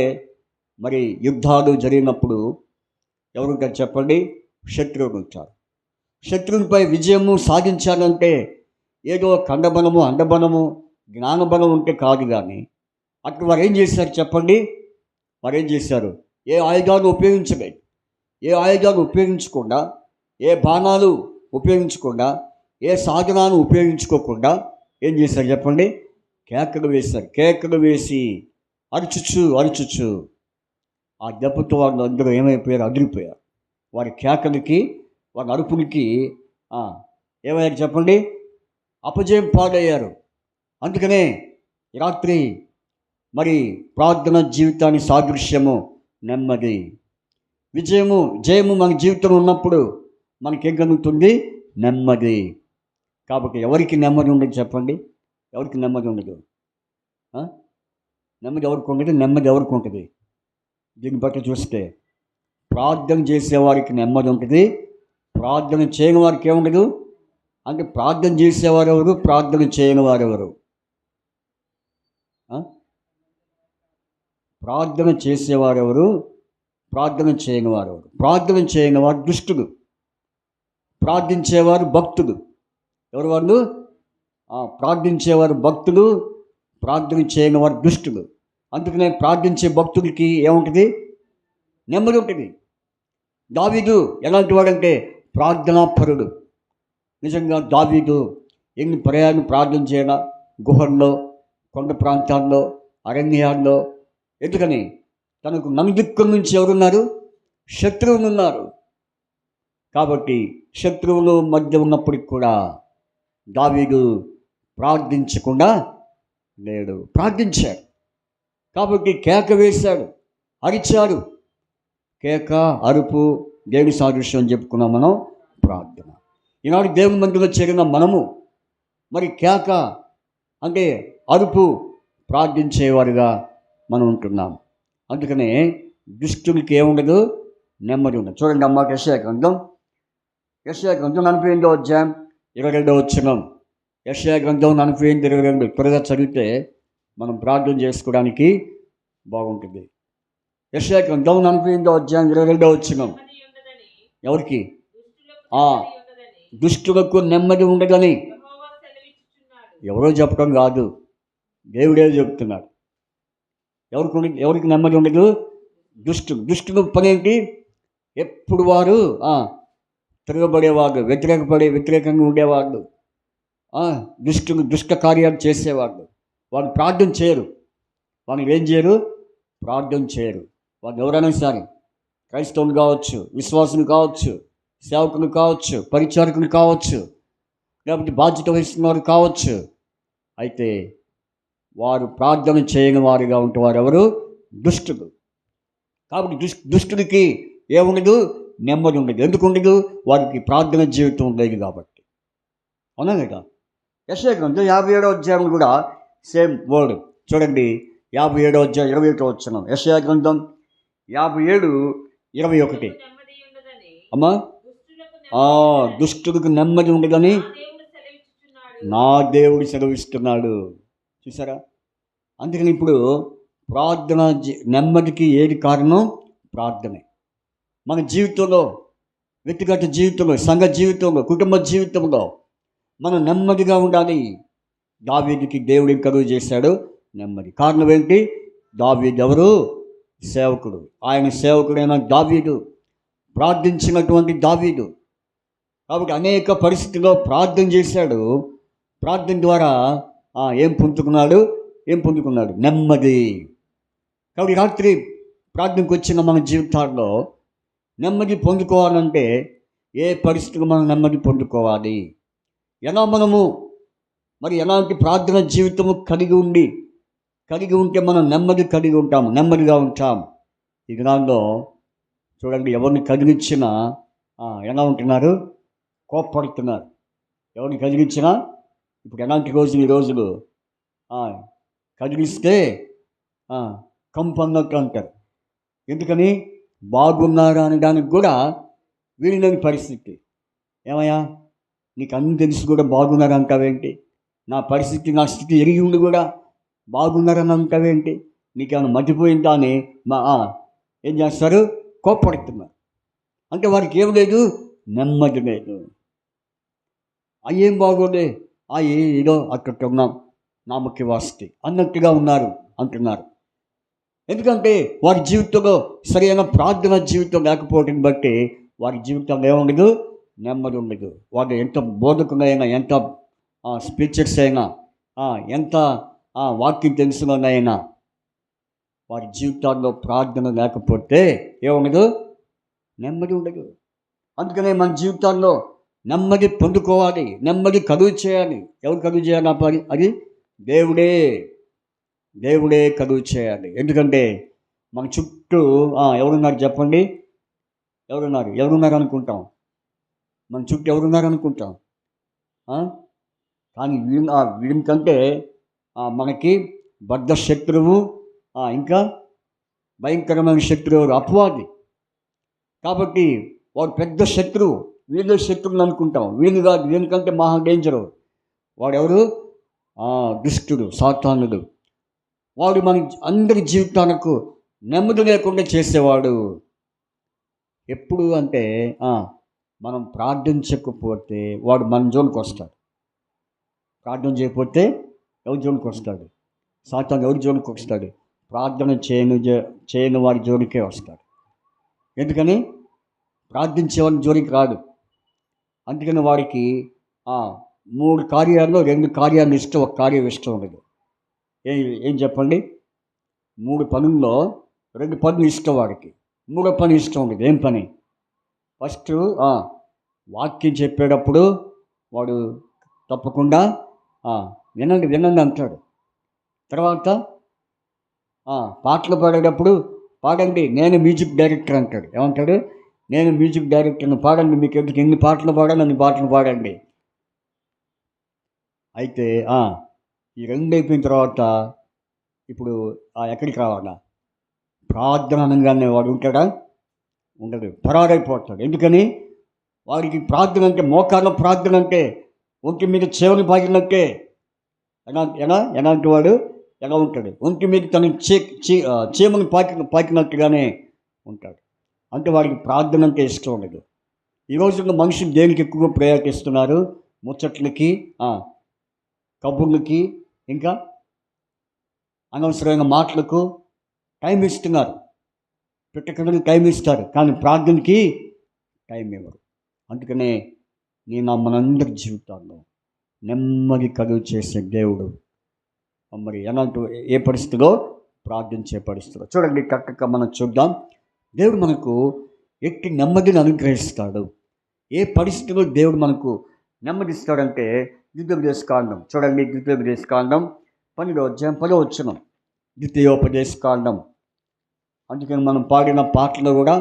మరి యుద్ధాలు జరిగినప్పుడు ఎవరుంటారు చెప్పండి? శత్రువులు ఉంటారు. శత్రువులపై విజయము సాధించాలంటే ఏదో కండబలము, అండబలము, జ్ఞానబలం ఉంటే కాదు. కానీ అక్కడ వారు ఏం చేశారు చెప్పండి? వారు ఏం చేశారు? ఏ ఆయుధాలు ఉపయోగించలేదు. ఏ ఆయుధాలు ఉపయోగించకుండా, ఏ బాణాలు ఉపయోగించకుండా, ఏ సాధనాలు ఉపయోగించుకోకుండా ఏం చేశారు చెప్పండి? కేకలు వేశారు. కేకలు వేసి అరుచుచు ఆ దెబ్బతో వాళ్ళు అందరూ ఏమైపోయారు? అదిరిపోయారు. వారి కేకలకి, వారి అరుపులకి ఏమయ్యారు చెప్పండి? అపజయం పాలయ్యారు. అందుకనే రాత్రి మరి ప్రార్థన జీవితాన్ని సాదృశ్యము నెమ్మది. జయము మన జీవితంలో ఉన్నప్పుడు మనకేం కలుగుతుంది? నెమ్మది. కాబట్టి ఎవరికి నెమ్మది ఉండదు చెప్పండి? ఎవరికి నెమ్మది ఉండదు? నెమ్మది ఎవరికి ఉండదు? నెమ్మది ఎవరికి ఉంటుంది? దీన్ని బట్టి చూస్తే ప్రార్థన చేసేవారికి నెమ్మది ఉంటుంది. ప్రార్థన చేయని వారికి ఏముండదు. అంటే ప్రార్థన చేసేవారు ఎవరు? ప్రార్థన చేయని వారెవరు? ప్రార్థన చేసేవారెవరు? ప్రార్థన చేయని వారెవరు? ప్రార్థన చేయని వారు దుష్టుడు, ప్రార్థించేవారు భక్తుడు. ఎవరు వాళ్ళు? ప్రార్థించేవారు భక్తులు, ప్రార్థన చేయని వారు దుష్టుడు. అందుకనే ప్రార్థించే భక్తుడికి ఏముంటుంది? నెమ్మది ఉంటుంది. దావీదు ఎలాంటి వాడంటే ప్రార్థనాపరుడు. నిజంగా దావీదు ఎన్ని పర్యాలు ప్రార్థన చేయాల? గుహల్లో, కొండ ప్రాంతాల్లో, అరణ్యాల్లో. ఎందుకని? తనకు నలుదిక్కుల నుంచి ఎవరున్నారు? శత్రువులు ఉన్నారు. కాబట్టి శత్రువులు మధ్య ఉన్నప్పటికి కూడా దావీదు ప్రార్థించకుండా లేడు, ప్రార్థించాడు. కాబట్టి కేక వేశాడు, అరిచాడు. కేక, అరుపు దేవుని సాదృశ్యం అని చెప్పుకున్నాం మనం. ప్రార్థన. ఈనాడు దేవుని మందిరంలో చేరిన మనము మరి కేక అంటే అరుపు ప్రార్థించేవారుగా మనం ఉంటున్నాం. అందుకనే దుష్టులకి ఏముండదు? నెమ్మది ఉండదు. చూడండి అమ్మ, యెషయా గ్రంథం 48వ అధ్యాయం 22వ వచనం. యెషయా గ్రంథం 48:22 త్వరగా చదివితే మనం ప్రార్థన చేసుకోవడానికి బాగుంటుంది. యెషయా గ్రంథం 48వ అధ్యాయం 22వ వచనం. ఎవరికి? దుష్టులకు నెమ్మది ఉండదని ఎవరో చెప్పడం కాదు, దేవుడే చెప్తున్నాడు. ఎవరికి నెమ్మది ఉండదు? దుష్టుల పని ఏంటి? ఎప్పుడు వారు తిరగబడేవాడు, వ్యతిరేకంగా ఉండేవాడు, దుష్ట కార్యాలు చేసేవాడు. వాడు ప్రార్థన చేయరు. వాడిని ఏం చేయరు? ప్రార్థన చేయరు. వాడు ఎవరైనా సరే, క్రైస్తవులు కావచ్చు, విశ్వాసులు కావచ్చు, సేవకులు కావచ్చు, పరిచారకులు కావచ్చు, లేకపోతే బాధ్యత వహిస్తున్న వారు కావచ్చు. అయితే వారు ప్రార్థన చేయని వారిగా ఉంటేవారు ఎవరు? దుష్టులు. కాబట్టి దుష్టుడికి ఏముండదు? నెమ్మది ఉండదు. ఎందుకు ఉండదు? వారికి ప్రార్థన జీవితం లేదు కాబట్టి. అవునా కదా? యెషయా గ్రంథం 57వ అధ్యాయం కూడా సేమ్ వర్డ్. చూడండి, 57వ అధ్యాయం 21వ వచనం. యెషయా గ్రంథం 57:21. అమ్మా, దుష్టులకు నెమ్మది ఉండదని నా దేవుడు సెలవిస్తున్నాడు. చూసారా? అందుకని ఇప్పుడు ప్రార్థన నెమ్మదికి ఏది కారణం? ప్రార్థనే. మన జీవితంలో, వ్యక్తిగత జీవితంలో, సంఘ జీవితంలో, కుటుంబ జీవితంలో మనం నెమ్మదిగా ఉండాలి. దావీదుకి దేవుడు ఏం కలుగు చేశాడు? నెమ్మది. కారణం ఏంటి? దావీదు ఎవరు? సేవకుడు. ఆయన సేవకుడైన దావీదు, ప్రార్థించినటువంటి దావీదు. కాబట్టి అనేక పరిస్థితుల్లో ప్రార్థన చేశాడు. ప్రార్థన ద్వారా ఏం పొందుకున్నాడు? నెమ్మది. కాబట్టి రాత్రి ప్రార్థనకు వచ్చిన మన జీవితాల్లో నెమ్మది పొందుకోవాలంటే ఏ పరిస్థితులు మనం నెమ్మది పొందుకోవాలి? ఎలా మనము ఎలాంటి ప్రార్థన జీవితము కలిగి ఉంటే మనం నెమ్మదిగా ఉంటాం. ఈ దినాల్లో చూడండి, ఎవరిని కదిలించినా ఎలా ఉంటున్నారు? కోప్పడుతున్నారు. ఎవరిని కదిలించినా ఇప్పుడు ఎలాంటి రోజులు ఈ రోజులు కదిలిస్తే కంపు అన్నట్టు అంటారు. ఎందుకని? బాగున్నారా అని దానికి కూడా వీళ్ళని పరిస్థితి. ఏమయ్యా, నీకు అన్ని తెలిసి కూడా బాగున్నారా అంటావేంటి? నా పరిస్థితి, నా స్థితి ఎరిగి ఉండి కూడా బాగున్నారని అంటావేంటి? నీకేమైనా మర్చిపోయిందా అని ఏం చేస్తారు? కోప్పడుతున్నారు. అంటే వారికి ఏం లేదు? నెమ్మది లేదు. ఏం బాగోలే, ఏదో అక్కడ ఉన్నాం, నామకి వాస్తి అన్నట్టుగా అంటున్నారు. ఎందుకంటే వారి జీవితంలో సరైన ప్రార్థన జీవితం లేకపోవడం బట్టి వారి జీవితంలో ఏముండదు? నెమ్మది ఉండదు. వాడు ఎంత బోధకులైనా, ఎంత స్పీచర్స్ అయినా, ఎంత వాక్యం తెలుసుకున్నైనా వారి జీవితాల్లో ప్రార్థన లేకపోతే ఏముండదు? నెమ్మది ఉండదు. అందుకనే మన జీవితాల్లో నెమ్మది పొందుకోవాలి, నెమ్మది కలుగు చేయాలి. ఎవరు కలుగు చేయాలి? అది దేవుడే కలుగు చేయాలి. ఎందుకంటే మన చుట్టూ ఎవరున్నారు చెప్పండి? ఎవరున్నారు అనుకుంటాం? మన చుట్టూ ఎవరున్నారు అనుకుంటాం? కానీ వీడికంటే మనకి బద్ధ శత్రువు, ఇంకా భయంకరమైన శత్రువు అపవాది. కాబట్టి వాడు పెద్ద శత్రువు. వీళ్ళ శత్రువులు అనుకుంటాం. వీళ్ళు కాదు, వీళ్ళకంటే మహా డేంజరు. వాడెవరు? దుష్టుడు, సాతానుడు. వాడు మన అందరి జీవితాలకు నెమ్మది లేకుండా చేసేవాడు. ఎప్పుడు అంటే మనం ప్రార్థించకపోతే వాడు మన జోలికి వస్తాడు. ప్రార్థన చేయకపోతే ఎవరి జోలికి వస్తాడు? సాతాను ఎవరి జోలికి వస్తాడు? ప్రార్థన చేయని వారి జోలికే వస్తాడు. ఎందుకని? ప్రార్థించే వారి జోలికి రాడు. అందుకని వారికి 3 కార్యాల్లో 2 కార్యాలు ఇష్టం, 1 కార్యం ఇష్టం ఉండదు. ఏం చెప్పండి? 3 పనుల్లో 2 పనులు ఇష్టం వాడికి, 3వ పని ఇష్టం ఉండదు. ఏం పని? ఫస్ట్ వాక్యం చెప్పేటప్పుడు వాడు తప్పకుండా వినండి అంటాడు. తర్వాత పాటలు పాడేటప్పుడు పాడండి, నేను మ్యూజిక్ డైరెక్టర్ అంటాడు. ఏమంటాడు? నేను మ్యూజిక్ డైరెక్టర్ని, పాడండి, మీకు ఎందుకు ఎన్ని పాటలు పాడాలి అన్ని పాటలు పాడండి. అయితే ఈ 2 అయిపోయిన తర్వాత ఇప్పుడు ఎక్కడికి రావాలా? ప్రార్థన అనగానే వాడు ఉంటాడా? ఉండడు, పరారైపోతాడు. ఎందుకని? వాడికి ప్రార్థన అంటే, మోకాళ్ళ ప్రార్థన అంటే ఒంటి మీద చెవుని పాకినట్టే. ఎలాంటి వాడు ఎలా ఉంటాడు? ఒంటి మీద తన చీమని పాకినట్టుగానే ఉంటాడు. అంటే వాడికి ప్రార్థన అంటే ఇష్టం ఉండదు. ఈ రోజుల్లో మనుషులు దేనికి ఎక్కువగా ప్రయారిటిస్తున్నారు? ముచ్చట్లకి, కబుర్లకి, ఇంకా అనవసరమైన మాటలకు టైం ఇస్తున్నారు. పెట్టకడానికి టైం ఇస్తారు, కానీ ప్రార్థనకి టైం ఇవ్వరు. అందుకనే మనందరి జీవితాల్లో నెమ్మది కలుగు చేసే దేవుడు ఎలాంటి ఏ పరిస్థితిలో ప్రార్థించే పరిస్థితిలో చూడండి. కరెక్ట్గా మనం చూద్దాం. దేవుడు మనకు ఎట్టి నెమ్మదిని అనుగ్రహిస్తాడు. ఏ పరిస్థితిలో దేవుడు మనకు నెమ్మదిస్తాడంటే ద్వితీయోపదేశకాండం చూడండి. ద్వితీయోపదేశకాండం 12వ అధ్యాయం 10వ వచనం. ద్వితీయోపదేశకాండం. అందుకని మనం పాడిన పాటలు కూడా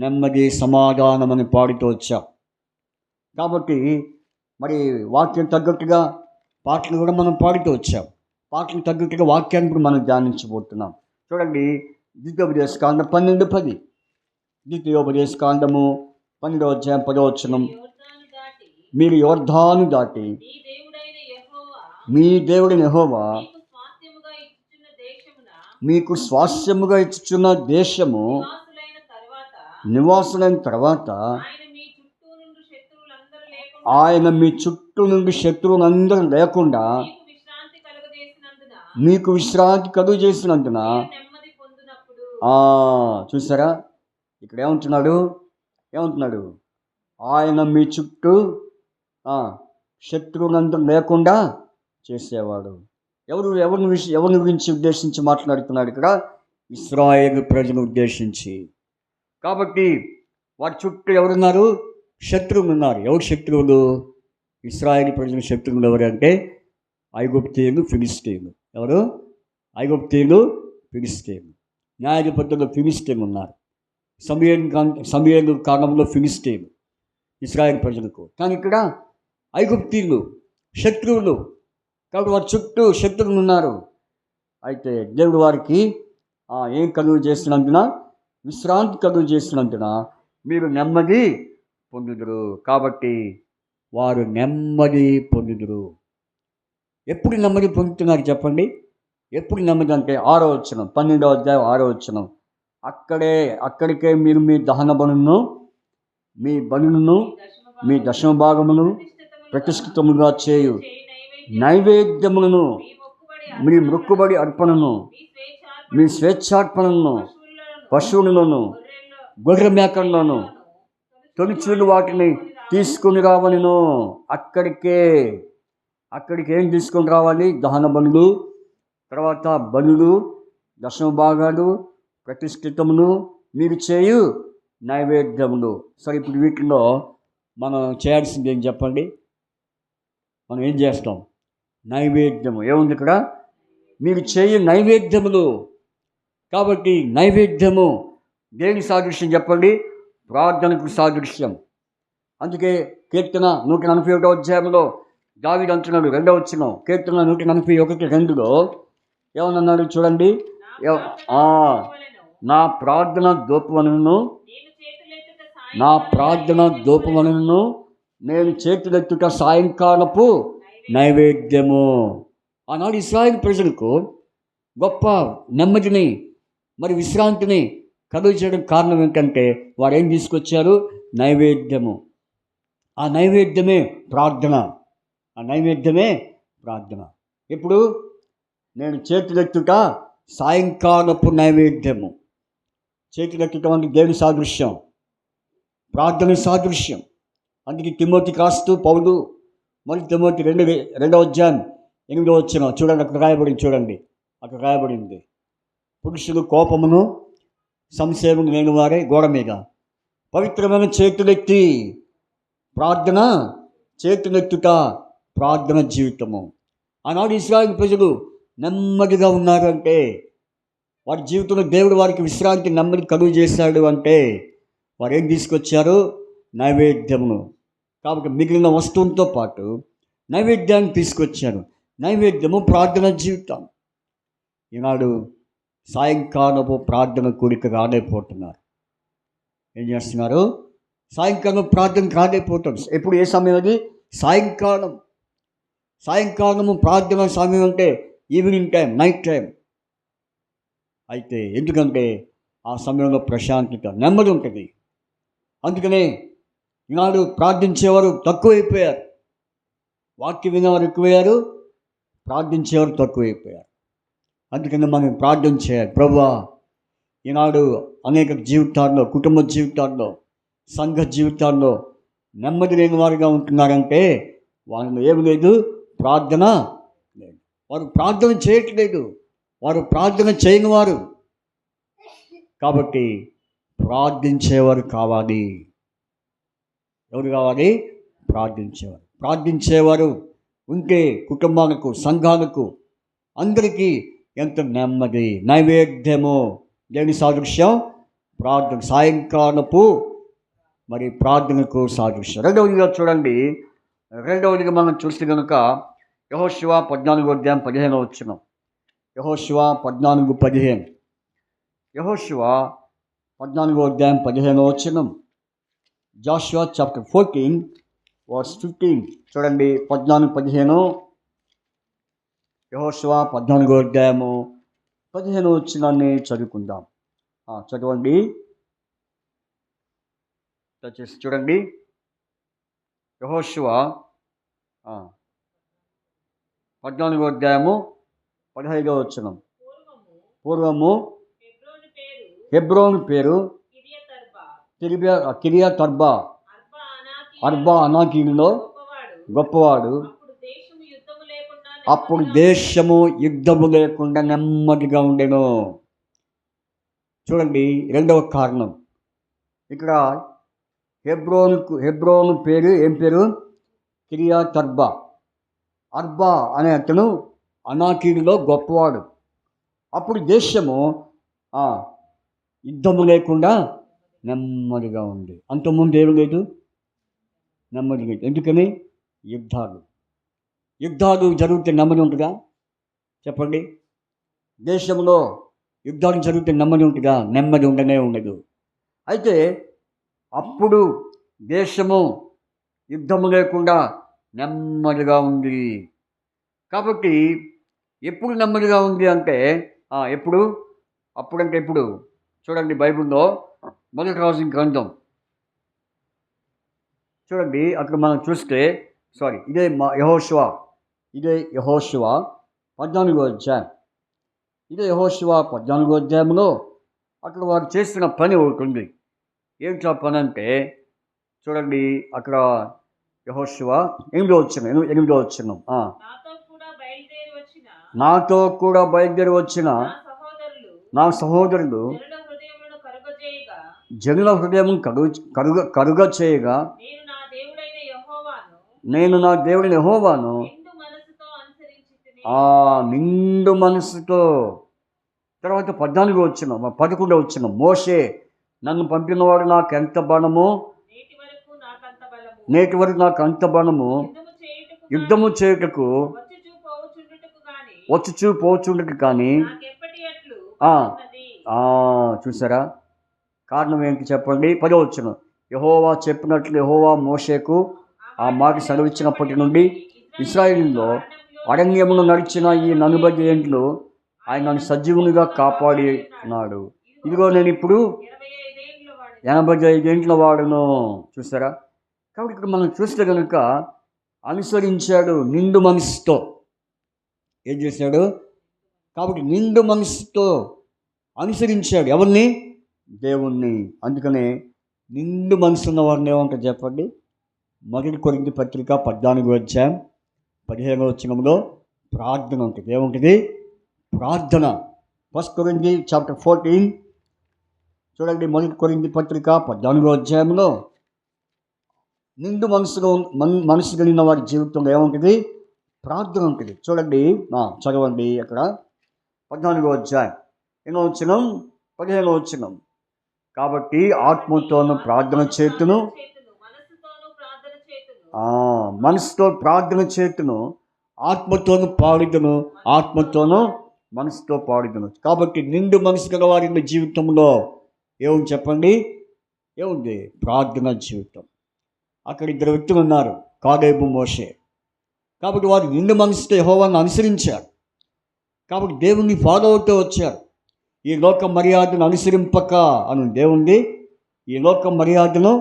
నెమ్మది, సమాధానం అని పాడుతూ వచ్చాం. కాబట్టి వాక్యం తగ్గట్టుగా పాటలు కూడా మనం పాడుతూ వచ్చాం. పాటలు తగ్గట్టుగా వాక్యాన్ని కూడా మనం ధ్యానించబోతున్నాం. చూడండి, ద్వితీయోపదేశకాండం 12:10. ద్వితీయోపదేశకాండము 12వ అధ్యాయం 10వ వచనం. మీరు యోర్దాను దాటి మీ దేవుడైన యెహోవా మీకు స్వాస్థ్యముగా ఇచ్చుచున్న దేశము నివాసులైన తర్వాత ఆయన మీ చుట్టూ నుండి శత్రువులందరూ లేకుండా మీకు విశ్రాంతి కలుగు చేసినందున చూసారా, ఇక్కడ ఏమంటున్నాడు? ఆయన మీ చుట్టూ శత్రువులందరూ లేకుండా చేసేవాడు. ఎవరిని గురించి ఉద్దేశించి మాట్లాడుతున్నాడు ఇక్కడ? ఇశ్రాయేలు ప్రజలను ఉద్దేశించి. కాబట్టి వారి చుట్టూ ఎవరున్నారు? శత్రువులు ఉన్నారు. ఎవరు శత్రువులు? ఇశ్రాయేలు ప్రజల శత్రువులు ఎవరంటే ఐగుప్తీయులు, ఫిలిష్తీయులు. ఎవరు? ఐగుప్తీయులు, ఫిలిష్తీయులు. న్యాయాధిపతులు ఫిలిష్తీయులు ఉన్నారు. సమూయేలు కాలంలో ఫిలిష్తీయులు ఇశ్రాయేలు ప్రజలకు. కానీ ఇక్కడ ఐగుప్తీయులు శత్రువులు. కాబట్టి వారి చుట్టూ శత్రువులు ఉన్నారు. అయితే దేవుడు వారికి ఏం కలుగు చేస్తున్నందున? విశ్రాంతి కలుగు చేస్తున్నందున మీరు నెమ్మది పొందుదురు. కాబట్టి వారు నెమ్మది పొందుదురు. ఎప్పుడు నెమ్మది పొందుతున్నారు చెప్పండి? ఎప్పుడు నెమ్మది అంటే 6వ వచనం, 12వ అధ్యాయం 6వ వచనం. అక్కడికే మీరు మీ దహన బలులను, మీ బలులను, మీ దశమ భాగమును ప్రతిష్ఠితముగా చేయు నైవేద్యములను, మీ మొక్కుబడి అర్పణను, మీ స్వేచ్ఛార్పణను, పశువులను, గొర్రె మేకలను, తొలిచూలు వాటిని తీసుకుని రావలను. అక్కడికి ఏం తీసుకొని రావాలి? దహన బలులు, తర్వాత బలులు, దశమ భాగాలు, ప్రతిష్ఠితమును, మీరు చేయు నైవేద్యములు. సరే, ఇప్పుడు వీటిలో మనం చేయాల్సింది ఏం చెప్పండి? మనం ఏం చేస్తాం? నైవేద్యము. ఏముంది ఇక్కడ? మీరు చేయు నైవేద్యములు. కాబట్టి నైవేద్యము దేని సాదృశ్యం చెప్పండి? ప్రార్థనకు సాదృశ్యం. అందుకే కీర్తన 141వ అధ్యాయంలో దావీదు అంటున్నాడు, 2వ వచనం, కీర్తన 141:2లో ఏమన్నాడు చూడండి. నా ప్రార్థన ధూపములను నేను చేతులెత్తుట సాయంకాలపు నైవేద్యము. ఆనాడు ఇశ్రాయేలు ప్రజలకు గొప్ప నెమ్మదిని మరి విశ్రాంతిని కలుగు చేయడం కారణం ఏంటంటే వారు ఏం తీసుకొచ్చారు? నైవేద్యము. ఆ నైవేద్యమే ప్రార్థన. ఇప్పుడు నేను చేతులెత్తుట సాయంకాలపు నైవేద్యము. చేతులెత్తటం అంటే దేవుని సాదృశ్యం, ప్రార్థన సాదృశ్యం. అందుకే తిమోతికి రాస్తూ పౌలు, మరి తిమోతి 2వ అధ్యాయం 8వ వచనం చూడండి, అక్కడ రాయబడింది. పురుషులు కోపమును సంశయమును లేని వారే గోడ మీద పవిత్రమైన చేతులెత్తి చేతులెత్తుట ప్రార్థన జీవితము. ఆనాడు ఇశ్రాయేలు ప్రజలు నెమ్మదిగా ఉన్నారు అంటే వారి జీవితంలో దేవుడు వారికి విశ్రాంతి, నెమ్మది కలుగు చేశాడు అంటే వారు ఏం తీసుకొచ్చారు? నైవేద్యమును. కాబట్టి మిగిలిన వస్తువులతో పాటు నైవేద్యాన్ని తీసుకొచ్చారు. నైవేద్యము ప్రార్థన జీవితం. ఈనాడు సాయంకాలపు ప్రార్థన కూడిక రాలేకపోతున్నారు. ఏం చేస్తున్నారు? సాయంకాలం ప్రార్థనకు రాలేకపోతారు. ఎప్పుడు ఏ సమయం అది? సాయంకాలము ప్రార్థన సమయం అంటే ఈవినింగ్ టైం, నైట్ టైం. అయితే ఎందుకంటే ఆ సమయంలో ప్రశాంతత, నెమ్మది ఉంటుంది. అందుకనే ఈనాడు ప్రార్థించేవారు తక్కువైపోయారు. వాక్యం వినేవారు ఎక్కువయ్యారు, ప్రార్థించేవారు తక్కువైపోయారు. అందుకని మనం ప్రార్థన చేయాలి. ప్రభువా, ఈనాడు అనేక జీవితాల్లో, కుటుంబ జీవితాల్లో, సంఘ జీవితాల్లో నెమ్మది లేని వారుగా ఉంటున్నారంటే వాళ్ళలో ఏమి లేదు? ప్రార్థన లేదు. వారు ప్రార్థన చేయట్లేదు, వారు ప్రార్థన చేయని వారు. కాబట్టి ప్రార్థించేవారు కావాలి. ఎవరు కావాలి? ప్రార్థించేవారు ఉంటే కుటుంబాలకు, సంఘాలకు, అందరికీ ఎంత నెమ్మది. నైవేద్యము దేని సాదృశ్యం? ప్రార్థన. సాయంకాలపు మరి ప్రార్థనకు సాదృశ్యం. రెండవదిగా చూడండి, మనం చూస్తే కనుక యెహోషువ 14వ అధ్యాయం 15వ వచనం. యెహోషువ 14:15. యెహోషువ 14వ అధ్యాయం 15వ వచనం. జాషువా చాప్టర్ 14:15 చూడండి. 14:15 యెహోషువ 14వ అధ్యాయము 15వ వచనాన్ని చదువుకుందాం. చదవండి. దయచేసి చూడండి. యెహోషువ 14వ అధ్యాయము 15వ వచనం. పూర్వము హెబ్రోను పేరు కిరియత్ అర్బా. అర్బా అనాకీయులో గొప్పవాడు. అప్పుడు దేశము యుద్ధము లేకుండా నెమ్మదిగా ఉండెను. చూడండి, రెండవ కారణం. ఇక్కడ హెబ్రోను పేరు ఏం పేరు? కిరియత్ అర్బా. అర్బా అనే అతను అనాకీయులో గొప్పవాడు. అప్పుడు దేశము యుద్ధము లేకుండా నెమ్మదిగా ఉంది. అంతకుముందు ఏమి లేదు, నెమ్మది లేదు. ఎందుకని? యుద్ధాలు జరిగితే నెమ్మది ఉంటుందా? చెప్పండి. దేశంలో యుద్ధాలు జరిగితే నెమ్మది ఉంటుందా? నెమ్మది ఉండనే ఉండదు. అయితే అప్పుడు దేశము యుద్ధము లేకుండా నెమ్మదిగా ఉంది. కాబట్టి ఎప్పుడు నెమ్మదిగా ఉంది అంటే అప్పుడంటే ఎప్పుడు? చూడండి, బైబిల్లో మొదటి రాజుల గ్రంథం చూడండి. అక్కడ మనం చూస్తే ఇదే యెహోషువ 14వ అధ్యాయం. ఇదే యెహోషువ 14వ అధ్యాయంలో అక్కడ వారు చేసిన పని ఒకటి ఉంది. ఏంటో పని అంటే చూడండి, అక్కడ యెహోషువ 8వ వచనం. నాతో కూడా బయలుదేరి వచ్చిన నా సహోదరులు జనుల హృదయం కరుగ చేయగా నేను నా దేవుడిని యెహోవాను నిండు మనసుతో. తర్వాత 11వ వచనం. మోషే నన్ను పంపినవాడు నాకు ఎంత బలము, నేటి వరకు నాకు అంత బలము, యుద్ధము చేయుటకు వచ్చుచూ పోచుండకు కానీ. చూసారా? కారణం ఏంటి చెప్పండి. 10వ వచనం. యెహోవా చెప్పినట్లు యెహోవా మోషేకు ఆ మాట సెలవిచ్చినప్పటి నుండి ఇశ్రాయేలులో అరణ్యమును నడిచిన ఈ 40 ఏండ్లు ఆయన నన్ను సజీవునిగా కాపాడినాడు. ఇదిగో నేను ఇప్పుడు 85 ఏండ్ల వాడును. చూసారా? కాబట్టి ఇక్కడ మనం చూస్తే కనుక అనుసరించాడు నిండు మనసుతో. ఏం చేశాడు? కాబట్టి నిండు మనసుతో అనుసరించాడు ఎవరిని? దేవుణ్ణి. అందుకనే నిండు మనసు ఉన్న వారిని ఏమంటారు చెప్పండి? మొదటి కొరింథీ పత్రిక 14వ అధ్యాయం 15వ వచనంలో ప్రార్థన ఉంటుంది. ఏముంటుంది? ప్రార్థన. 1 కొరింథీ చాప్టర్ 14 చూడండి. మొదటి కొరింథీ పత్రిక 14వ అధ్యాయంలో నిండు మనసు కలిగిన వారి జీవితంలో ఏముంటుంది? ప్రార్థన ఉంటుంది. చూడండి, చదవండి. అక్కడ 14వ అధ్యాయం 8వ వచనం 15వ వచనం. కాబట్టి ఆత్మతోను ప్రార్థన చేతును, మనసుతో ప్రార్థన చేతును, ఆత్మతోను పాడుదును, ఆత్మతోను మనసుతో పాడుదును. కాబట్టి నిండు మనసు గల వారి జీవితంలో ఏముంది చెప్పండి? ఏముంది? ప్రార్థన జీవితం. అక్కడ 2 వ్యక్తులు ఉన్నారు, కాలేబు, మోషే. కాబట్టి వారు నిండు మనసుతో యెహోవాను అనుసరించారు. కాబట్టి దేవుణ్ణి ఫాలో అవుతూ వచ్చారు. ఈ లోక మర్యాదను అనుసరింపక అను దేవుంది. ఈ లోక మర్యాదను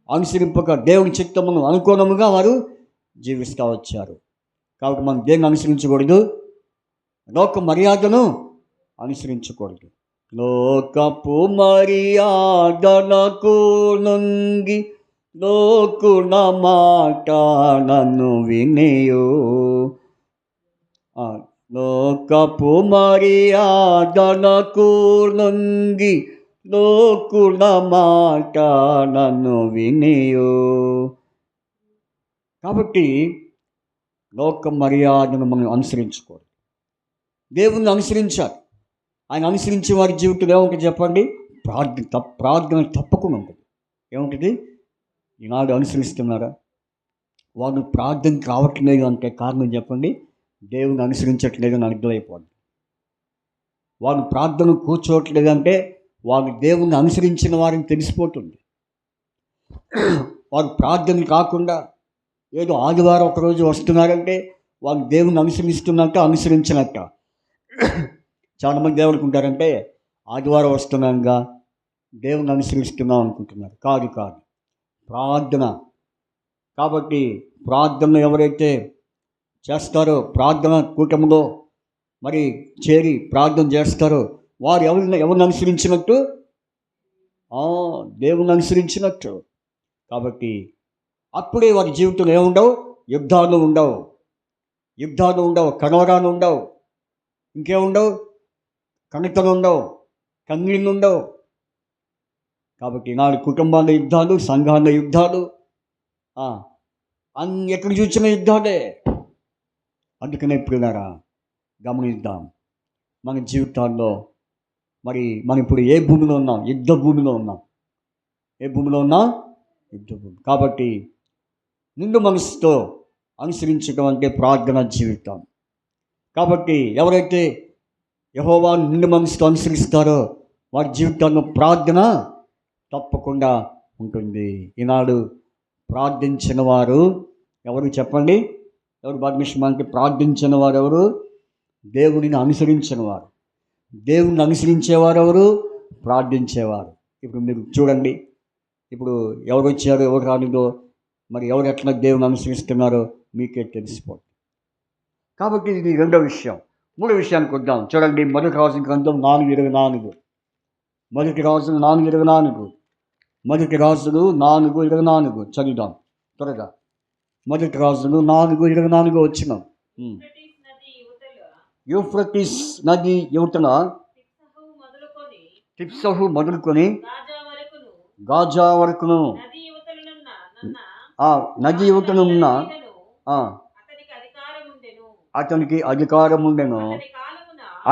అనుసరింపక దేవుని చిత్తమును అనుకూలముగా వారు జీవిస్తూ వచ్చారు. కాబట్టి మనం దేన్ని అనుసరించకూడదు? లోక మర్యాదను అనుసరించకూడదు. లోకపు మర్యాదలకు లొంగి లోకుల మాట నన్ను వినేయో. లోకపు మర్యాదలకు లొంగి లోకుల మాట నన్ను వినేయో. కాబట్టి లోక మర్యాదను మనం అనుసరించుకోవాలి. దేవుణ్ణి అనుసరించాలి. ఆయన అనుసరించే వారి జీవితంలో ఏముంటుంది చెప్పండి? ప్రార్థన తప్పకుండా ఉంటుంది. ఏముంటుంది? ఈనాడు అనుసరిస్తున్నారా? వాళ్ళు ప్రార్థనకి రావట్లేదు అంటే కారణం చెప్పండి? దేవుని అనుసరించట్లేదని అర్థమైపోద్ది. వాళ్ళు ప్రార్థన కూర్చోవట్లేదంటే వాళ్ళు దేవుని అనుసరించిన వారిని తెలిసిపోతుంది. వాళ్ళు ప్రార్థన కాకుండా ఏదో ఆదివారం ఒకరోజు వస్తున్నారంటే వాళ్ళు దేవుని అనుసరిస్తున్నట్ట, అనుసరించినట్ట. చాలామంది దేవుడికి ఉంటారంటే ఆదివారం వస్తున్నానుగా దేవుని అనుసరిస్తున్నాం అనుకుంటున్నారు. కాదు. ప్రార్థన. కాబట్టి ప్రార్థన ఎవరైతే చేస్తారో, ప్రార్థన కూటమిలో మరి చేరి ప్రార్థన చేస్తారో వారు ఎవరిని అనుసరించినట్టు? దేవుని అనుసరించినట్టు. కాబట్టి అప్పుడే వారి జీవితంలో ఏముండవు? యుద్ధాలు ఉండవు, కలవరాలు ఉండవు, ఇంకేముండవు, కణితలు ఉండవు, కన్నీళ్ళు ఉండవు. కాబట్టి ఈనాడు కుటుంబాల యుద్ధాలు, సంఘాల యుద్ధాలు, అన్ని ఎక్కడ చూసిన యుద్ధాలే. అందుకనే ప్రియులారా గమనిద్దాం మన జీవితాల్లో. మరి మనం ఇప్పుడు ఏ భూమిలో ఉన్నాం? యుద్ధ భూమిలో ఉన్నాం. ఏ భూమిలో ఉన్నాం? యుద్ధ భూమి. కాబట్టి నిండు మనసుతో అనుసరించడం అంటే ప్రార్థన జీవితం. కాబట్టి ఎవరైతే యెహోవాను నిండు మనసుతో అనుసరిస్తారో వారి జీవితాల్లో ప్రార్థన తప్పకుండా ఉంటుంది. ఈనాడు ప్రార్థించిన వారు ఎవరు చెప్పండి? ఎవరు భాగ్యశ్రమానికి ప్రార్థించిన వారు ఎవరు? దేవుడిని అనుసరించిన వారు. దేవుణ్ణి అనుసరించేవారు ఎవరు? ప్రార్థించేవారు. ఇప్పుడు మీరు చూడండి, ఇప్పుడు ఎవరు వచ్చారో ఎవరు రానిదో, మరి ఎవరు ఎట్లా దేవుని అనుసరిస్తున్నారో మీకే తెలిసిపోతుంది. కాబట్టి ఇది రెండో విషయం. మూడో విషయానికి వద్దాం. చూడండి, మొదటి రాజుల గ్రంథం 4:24. మొదటి రాజులు 4:24. మొదటి రాజులు 4:24 చదువుదాం త్వరగా. మొదటి రాజులు 4:24 వచ్చినాం. యూఫ్రటీస్ నది యువతల తిప్సహు మొదలుకొని గాజా వరకును నది యువతనున్న అతనికి అధికారం ఉండెను.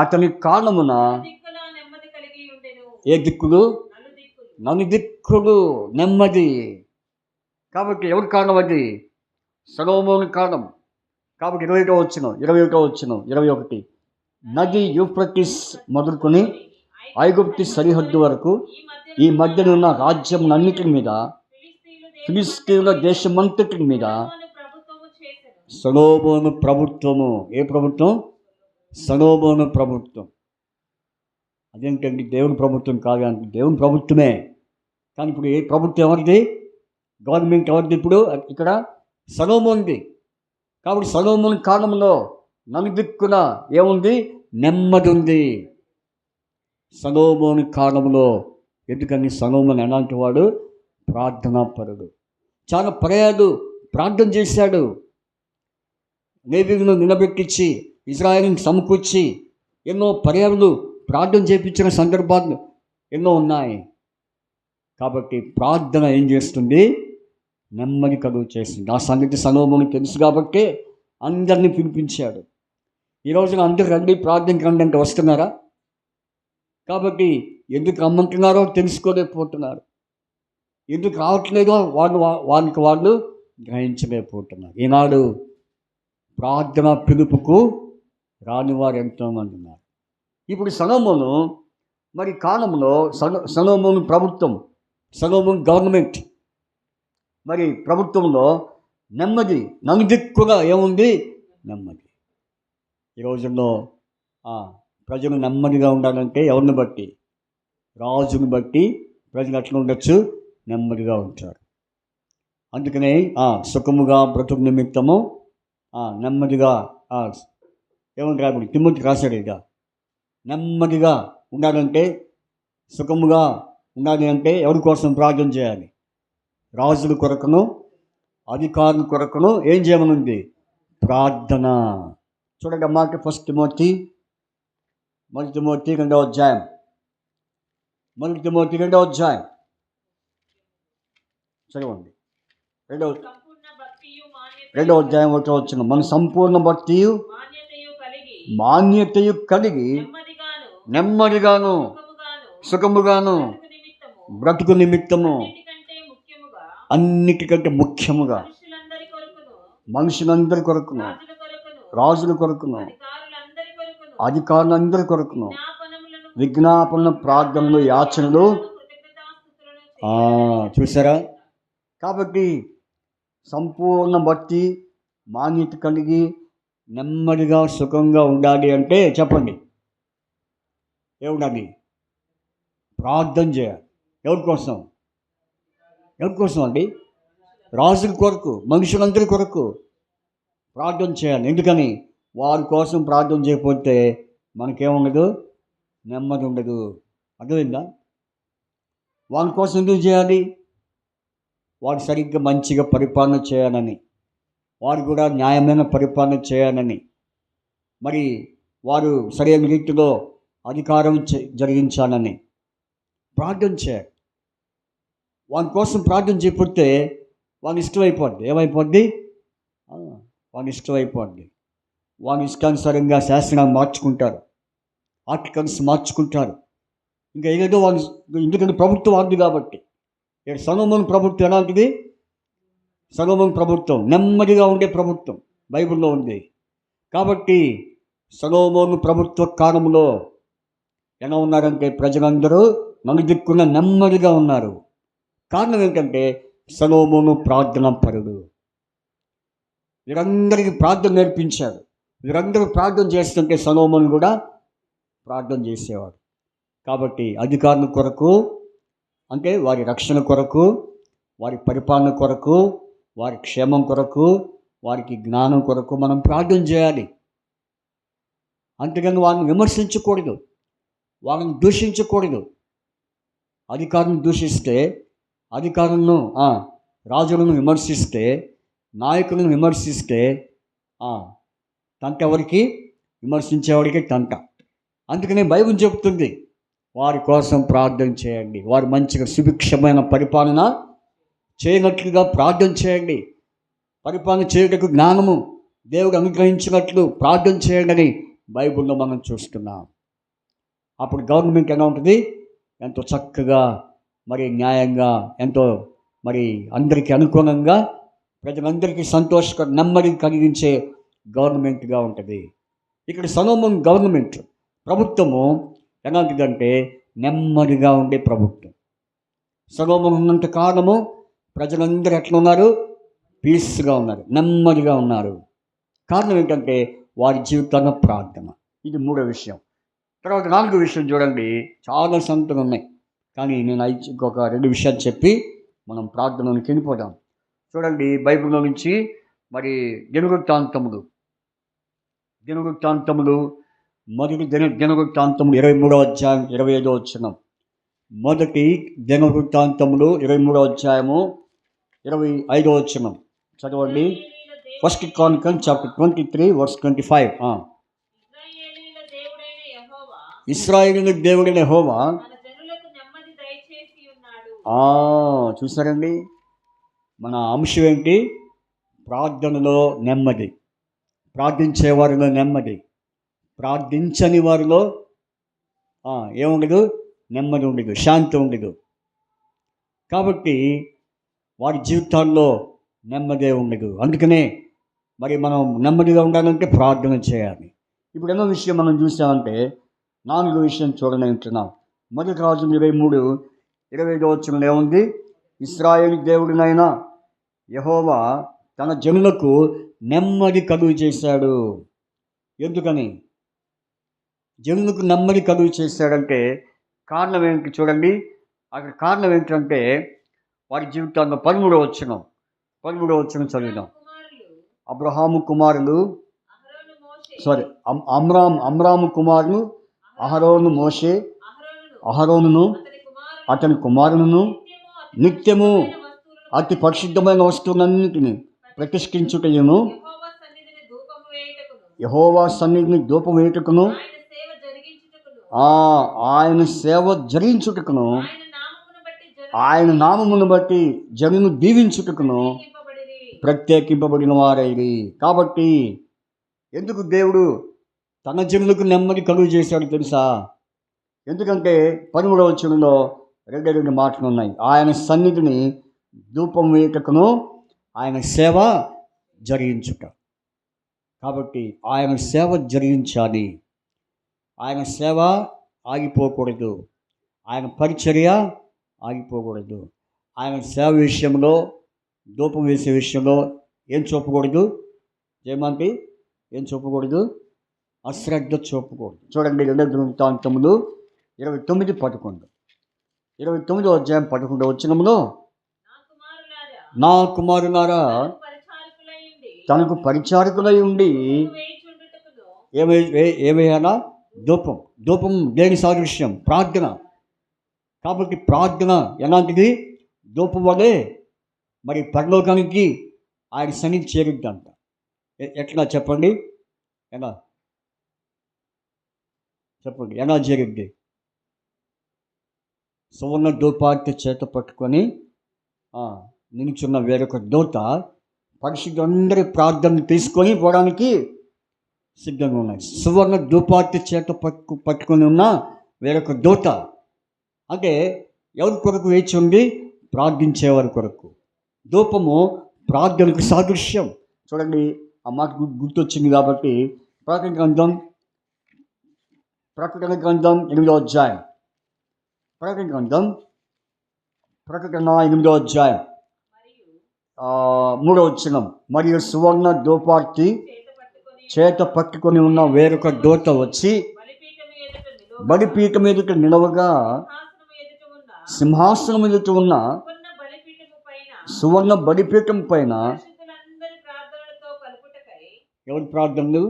అతని కాలమున ఏ దిక్కులు? నలుదిక్కులు నెమ్మది. కాబట్టి ఎవరి కాలం అది? సొలొమోను కాలం. కాబట్టి 21 వచ్చిన 21 నది యూఫ్రటీస్ మొదలుకొని ఐగుప్తు సరిహద్దు వరకు ఈ మధ్యన ఉన్న రాజ్యములన్నిటి మీద, ఫిలిష్తీయుల దేశమంతటి మీద సొలొమోను ప్రభుత్వము. ఏ ప్రభుత్వం? సొలొమోను ప్రభుత్వం. అదేంటండి దేవుని ప్రభుత్వం కాదు అంటే దేవుని ప్రభుత్వమే. కానీ ఇప్పుడు ఏ ప్రభుత్వం ఎవరిది? గవర్నమెంట్ ఎవరిది? ఇప్పుడు ఇక్కడ సొలొమోనుది. కాబట్టి సొలొమోను కాలంలో నలుదిక్కున ఏముంది? నెమ్మది ఉంది. సొలొమోను కాలంలో. ఎందుకని? సొలొమోను ఎలాంటి వాడు? ప్రార్థనాపరుడు. చాలా పర్యాలు ప్రార్థన చేశాడు. లేవీయులను నిలబెట్టించి ఇశ్రాయేలును సమకూర్చి ఎన్నో పర్యాలు ప్రార్థన చేయించిన సందర్భాలు ఎన్నో ఉన్నాయి. కాబట్టి ప్రార్థన ఏం చేస్తుంది? నెమ్మది కలుగు చేస్తుంది. ఆ సంగతి సొలొమోనుకు తెలుసు కాబట్టి అందరినీ పిలిపించాడు. ఈ రోజున అందరూ రండి, ప్రార్థనకి రండి అంటే వస్తున్నారా? కాబట్టి ఎందుకు రమ్మంటున్నారో తెలుసుకోలేకపోతున్నారు. ఎందుకు రావట్లేదో వాళ్ళకి వాళ్ళు గ్రహించలేకపోతున్నారు. ఈనాడు ప్రార్థన పిలుపుకు రాని వారు ఎంతోమంది ఉన్నారు. ఇప్పుడు సొలొమోను మరి కాలంలో సొలొమోను ప్రభుత్వం, సొలొమోను గవర్నమెంట్ మరి ప్రభుత్వంలో నెమ్మది, నలుదిక్కుగా ఏముంది? నెమ్మది. ఈ రోజుల్లో ప్రజలు నెమ్మదిగా ఉండాలంటే ఎవరిని బట్టి? రాజుని బట్టి ప్రజలు అట్లా ఉండొచ్చు, నెమ్మదిగా ఉంటారు. అందుకనే సుఖముగా బ్రతుకు నిమిత్తము నెమ్మదిగా ఏమని రాబడి తిమ్మతికి రాశాడు. ఇక నెమ్మదిగా ఉండాలంటే, సుఖముగా ఉండాలి అంటే ఎవరి కోసం ప్రార్థన చేయాలి? రాజుల కొరకును అధికారుల కొరకును ఏం చేయమనుంది? ప్రార్థన. చూడండి అమ్మాట మొదటి తిమోతి 2వ అధ్యాయం. మొదటి తిమోతి 2వ అధ్యాయం చదవండి. 2వ అధ్యాయం 1వ వచనం. మన సంపూర్ణ భక్తియు మాన్యతయు కలిగి నెమ్మదిగాను సుఖముగాను బ్రతుకు నిమిత్తము అన్నిటికంటే ముఖ్యముగా మనుషులందరి కొరకును, రాజుల కొరకును, అధికారులందరి కొరకును విజ్ఞాపనలు, ప్రార్థనలు, యాచనలు. చూసారా? కాబట్టి సంపూర్ణ భక్తి, మాన్యత కలిగి నెమ్మదిగా సుఖంగా ఉండాలి అంటే చెప్పండి ఏముండాలి? ప్రార్థన చేయాలి. ఎవరి కోసం? ఎవరి కోసం అండి? రాజుల కొరకు, మనుషులందరి కొరకు ప్రార్థన చేయాలి. ఎందుకని? వారి కోసం ప్రార్థన చేయకపోతే మనకేముండదు, నెమ్మది ఉండదు. అర్థమైందా? వాళ్ళ కోసం ఎందుకు చేయాలి? వారు సరిగ్గా మంచిగా పరిపాలన చేయాలని, వారు కూడా న్యాయమైన పరిపాలన చేయాలని, మరి వారు సరైన రీతిలో అధికారం జరిగించాలని ప్రార్థన చేయాలి. వాళ్ళ కోసం ప్రార్థన చేయకపోతే వాళ్ళ ఇష్టమైపోద్ది. ఏమైపోద్ది? వాళ్ళ ఇష్టమైపోద్ది. వాళ్ళ ఇష్టానుసారంగా శాసనాలు మార్చుకుంటారు, ఆర్టికల్స్ మార్చుకుంటారు. ఇంకా ఏదో వాళ్ళు, ఎందుకంటే ప్రభుత్వం వారిది కాబట్టి. ఇక్కడ సొలొమోను ప్రభుత్వం ఎలాంటిది? సొలొమోను ప్రభుత్వం నెమ్మదిగా ఉండే ప్రభుత్వం బైబిల్లో ఉంది. కాబట్టి సొలొమోను ప్రభుత్వ కాలంలో ఎలా ఉన్నారంటే ప్రజలందరూ నలుదిక్కున నెమ్మదిగా ఉన్నారు. కారణం ఏంటంటే సొలొమోను ప్రార్థన పరుడు. వీరందరికీ ప్రార్థన నేర్పించాడు. వీరందరూ ప్రార్థన చేస్తుంటే సొలొమోను కూడా ప్రార్థన చేసేవాడు. కాబట్టి అధికారుల కొరకు, అంటే వారి రక్షణ కొరకు, వారి పరిపాలన కొరకు, వారి క్షేమం కొరకు, వారికి జ్ఞానం కొరకు మనం ప్రార్థన చేయాలి. అంతేగాని వాళ్ళని విమర్శించకూడదు, వాళ్ళని దూషించకూడదు. అధికారులను దూషిస్తే, అధికారులను, రాజులను విమర్శిస్తే, నాయకులను విమర్శిస్తే తంట ఎవరికి? విమర్శించేవాడికి తంట. అందుకనే బైబిల్ చెప్తుంది, వారి కోసం ప్రార్థన చేయండి, వారు మంచిగా సుభిక్షమైన పరిపాలన చేయనట్లుగా ప్రార్థన చేయండి, పరిపాలన చేయటకు జ్ఞానము దేవుడు అనుగ్రహించినట్లు ప్రార్థన చేయండి అని బైబిల్లో మనం చూస్తున్నాం. అప్పుడు గవర్నమెంట్ ఎలా ఉంటుంది? ఎంతో చక్కగా, మరి న్యాయంగా, ఎంతో మరి అందరికీ అనుకూలంగా, ప్రజలందరికీ సంతోషకర నెమ్మది కలిగించే గవర్నమెంట్గా ఉంటుంది. ఇక్కడ సొలొమోను గవర్నమెంట్ ప్రభుత్వము ఎలాంటిదంటే నెమ్మదిగా ఉండే ప్రభుత్వం. సొలొమోను ఉన్నంత కాలము ప్రజలందరూ ఎట్లా ఉన్నారు? పీస్గా ఉన్నారు, నెమ్మదిగా ఉన్నారు. కారణం ఏంటంటే వారి జీవితంలో ప్రార్థన. ఇది మూడో విషయం. తర్వాత నాలుగో విషయం చూడండి, చాలా సంతులు ఉన్నాయి, కానీ నేను ఇంకొక 2 విషయాలు చెప్పి మనం ప్రార్థనలోకి వెళ్ళిపోదాం. చూడండి బైబిల్లో నుంచి మరి దినవృత్తాంతములు మొదటి దినవృత్తాంతములు 23వ అధ్యాయం 25వ వచనం. మొదటి దినవృత్తాంతములు 23వ అధ్యాయము 25వ వచనం చదవండి. First Chronicles chapter 23 verse 25. ఇశ్రాయేలీయుల దేవుడైన యెహోవా చూసారండి, మన అంశం ఏంటి? ప్రార్థనలో నెమ్మది, ప్రార్థించే వారిలో నెమ్మది, ప్రార్థించని వారిలో ఏముండదు? నెమ్మది ఉండదు, శాంతి ఉండదు. కాబట్టి వారి జీవితాల్లో నెమ్మదే ఉండదు. అందుకనే మరి మనం నెమ్మదిగా ఉండాలంటే ప్రార్థన చేయాలి. ఇప్పుడు ఎన్నో విషయం మనం చూసామంటే 4వ విషయం చూడని ఉంటున్నాం. మొదటి రాజులు 23:25 వచనంలో ఏముంది? ఇశ్రాయేలు దేవుడినైనా యెహోవా తన జనులకు నెమ్మది కలుగు చేశాడు. ఎందుకని జనులకు నెమ్మది కలుగు చేశాడంటే కారణం ఏంటి చూడండి. అక్కడ కారణం ఏంటంటే వారి జీవితాల్లో 13వ వచనం చదివినాం. అబ్రహాము కుమారులు అమ్రాము కుమారులు అహరోను, మోషే, అహరోనును అతని కుమారులను నిత్యము అతి పరిశుద్ధమైన వస్తువులన్నింటినీ ప్రతిష్ఠించుటయును, యెహోవా సన్నిధిని ధూపం వేయుటకును, ఆయన సేవ జరిగించుటకును, ఆయన నామమును బట్టి జనులను దీవించుటకును ప్రత్యేకింపబడిన వారైరి. కాబట్టి ఎందుకు దేవుడు తన జనులకు నెమ్మది కలుగు చేశాడు తెలుసా? ఎందుకంటే 13వ వచనంలో 2 మాటలు ఉన్నాయి. ఆయన సన్నిధిని ధూపం వేయుటకును, ఆయన సేవ జరిగించుట. కాబట్టి ఆయన సేవ జరిగించాలి, ఆయన సేవ ఆగిపోకూడదు, ఆయన పరిచర్య ఆగిపోకూడదు. ఆయన సేవ విషయంలో, ధూపం వేసే విషయంలో ఏం చూపకూడదు? జయమంతి ఏం చూపకూడదు? అశ్రద్ధ చూపకూడదు. చూడండి 2 దినవృత్తాంతములు 29:11. 29వ అధ్యాయం 11వ వచనంలో నా కుమారులారా తనకు పరిచారకులై ఉండి ఏమయ్యానా ధూపం. ధూపం దేని సాదృశ్యం? ప్రార్థన. కాబట్టి ప్రార్థన ఎలాంటిది? ధూపం వలె మరి పరలోకానికి ఆయన సన్నిధి చేరుద్దంట. ఎట్లా చెప్పండి? ఎలా చెప్పండి, ఎలా చేరుద్ది? సువర్ణ ధూపార్తి చేత పట్టుకొని నిలుచున్న వేరొక దూత పరిశుద్ధులందరి ప్రార్థనలు తీసుకొని పోవడానికి సిద్ధంగా ఉన్నాయి. సువర్ణ ధూపార్తి చేత పట్టుకొని ఉన్న వేరొక దూత అంటే ఎవరి కొరకు వేచి ఉంది? ప్రార్థించేవారి కొరకు. ధూపము ప్రార్థనకు సాదృశ్యం. చూడండి, ఆ మాట గుర్తొచ్చింది కాబట్టి ప్రకటన గ్రంథం 8వ అధ్యాయం. ప్రకటన 8వ అధ్యాయం 3వ వచనం. మరియు సువర్ణ ధూపార్తి చేత పట్టుకొని ఉన్న వేరొక దూత వచ్చి బలిపీఠం ఎదుట నిలవగా సింహాసనం ఎదుట ఉన్న సువర్ణ బలిపీఠం పైన ఎవరి ప్రార్థనలు?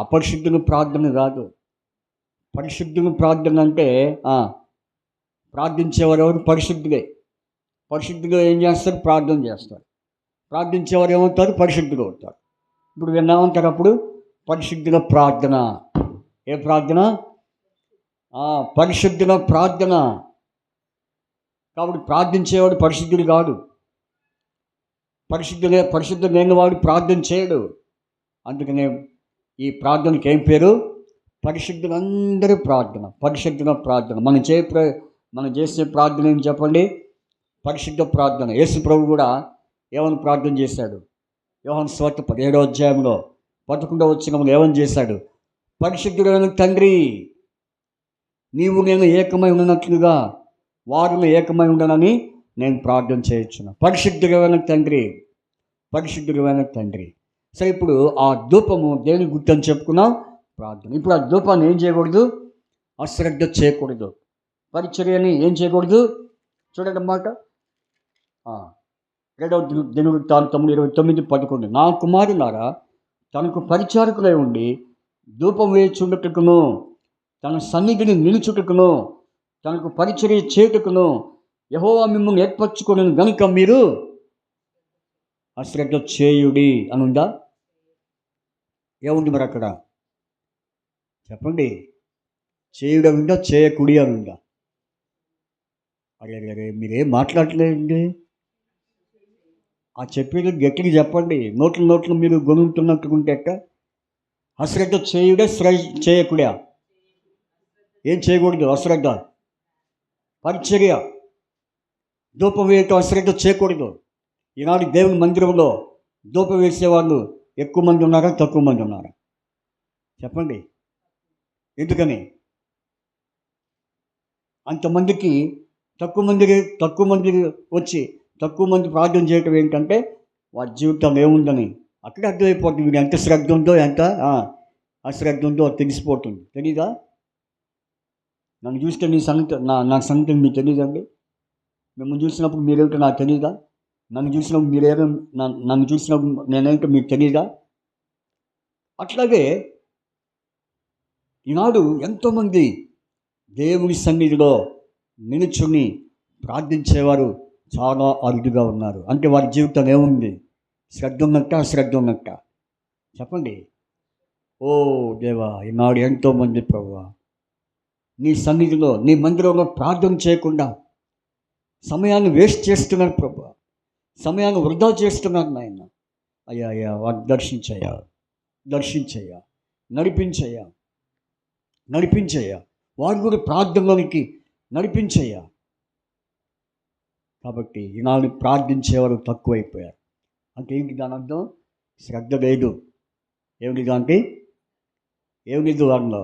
అపరిశుద్ధుని ప్రార్థన కాదు. పరిశుద్ధుని ప్రార్థన అంటే ప్రార్థించేవారు ఎవరు? పరిశుద్ధులే. పరిశుద్ధులు ఏం చేస్తారు? ప్రార్థన చేస్తారు. ప్రార్థించేవారు ఏమవుతారు? పరిశుద్ధులు అవుతారు. ఇప్పుడు విన్నామంటారు అప్పుడు పరిశుద్ధుల ప్రార్థన. ఏ ప్రార్థన? పరిశుద్ధుల ప్రార్థన. కాబట్టి ప్రార్థించేవాడు పరిశుద్ధుడు కాదు. పరిశుద్ధుడు లేని వాడు ప్రార్థన చేయడు. అందుకనే ఈ ప్రార్థనకి ఏం పేరు? పరిశుద్ధులందరి ప్రార్థన. పరిశుద్ధుల ప్రార్థన. మనం చేసే ప్రార్థన ఏం చెప్పండి? పరిశుద్ధ ప్రార్థన. యేసు ప్రభు కూడా ఏమని ప్రార్థన చేశాడు? యోహాను సువార్త 17వ అధ్యాయంలో 11వ వచనంలో ఏమని చేశాడు? పరిశుద్ధుడైన తండ్రి, నీవు నేను ఏకమై ఉన్నట్లుగా వారిలో ఏకమై ఉండనని నేను ప్రార్థన చేయొచ్చును. పరిశుద్ధుడైన తండ్రి, పరిశుద్ధుడైన తండ్రి. సరే, ఇప్పుడు ఆ ధూపము దేని గుర్తని చెప్పుకున్నాం? ప్రార్థన. ఇప్పుడు ఆ ధూపాన్ని ఏం చేయకూడదు? అశ్రద్ధ చేయకూడదు. పరిచర్యని ఏం చేయకూడదు? చూడండి అన్నమాట. 2వ దినవృత్తాంతం 29:11. నా కుమారులారా తనకు పరిచారకులై ఉండి ధూపం వేచుండుటకును తన సన్నిధిని నిలుచుటకును తనకు పరిచర్య చేయుటకును యెహోవా మిమ్మల్ని ఏర్పరచుకొని గనుక మీరు అశ్రద్ధ చేయుడి అని ఉందా? ఏముంది మరి అక్కడ? చెప్పండి. చేయుడు అని ఉందా? చేయకుడి అని ఉందా? అరే మీరేం మాట్లాడలేదండి. ఆ చెప్పేది గట్టిగా చెప్పండి. నోట్లు మీరు గొనుగుతున్నట్టుకుంటే ఎక్క? అశ్రద్ధ చేయుడే చేయకుడా? ఏం చేయకూడదు? అశ్రద్ధ. పరిచర్య. ధూపం వేయటం అశ్రద్ధ చేయకూడదు. ఈనాడు దేవుని మందిరంలో ధూపం వేసేవాళ్ళు ఎక్కువ మంది ఉన్నారా? తక్కువ మంది ఉన్నారా? చెప్పండి. ఎందుకని అంతమందికి తక్కువ మంది వచ్చి తక్కువ మంది ప్రార్థన చేయటం ఏంటంటే వారి జీవితంలో ఏముందని అక్కడే అర్థమైపోతుంది. మీరు ఎంత శ్రద్ధ ఉందో, ఎంత అశ్రద్ధ ఉందో తెలిసిపోతుంది. తెలీదా? నన్ను చూస్తే నీ సంగతి నా సంగతి మీకు తెలియదండి. మిమ్మల్ని చూసినప్పుడు మీరేమిటో నాకు తెలియదా? నన్ను చూసినప్పుడు నన్ను చూసినప్పుడు నేనేంటో మీకు తెలియదా? అట్లాగే ఈనాడు ఎంతోమంది దేవుని సన్నిధిలో నిలుచుని ప్రార్థించేవారు చాలా అరుదుగా ఉన్నారు. అంటే వారి జీవితం ఏముంది? శ్రద్ధ ఉన్నట్ట, అశ్రద్ధ ఉన్నట్ట? చెప్పండి. ఓ దేవా, ఈనాడు ఎంతోమంది ప్రభువా నీ సన్నిధిలో, నీ మందిరంలో ప్రార్థన చేయకుండా సమయాన్ని వేస్ట్ చేస్తున్నారు ప్రభువా. సమయాన్ని వృధా చేస్తున్నారు నాయన. అయ్యా వారిని దర్శించయ్యా, నడిపించయ్యా. వారి కూడా ప్రార్థనలోనికి నడిపించయ్యా. కాబట్టి ఈనాడు ప్రార్థించేవారు తక్కువైపోయారు. అంటే ఏంటి దాని అర్థం? శ్రద్ధ లేదు. ఏమిటి దానికి? ఏమి లేదు వారిలో.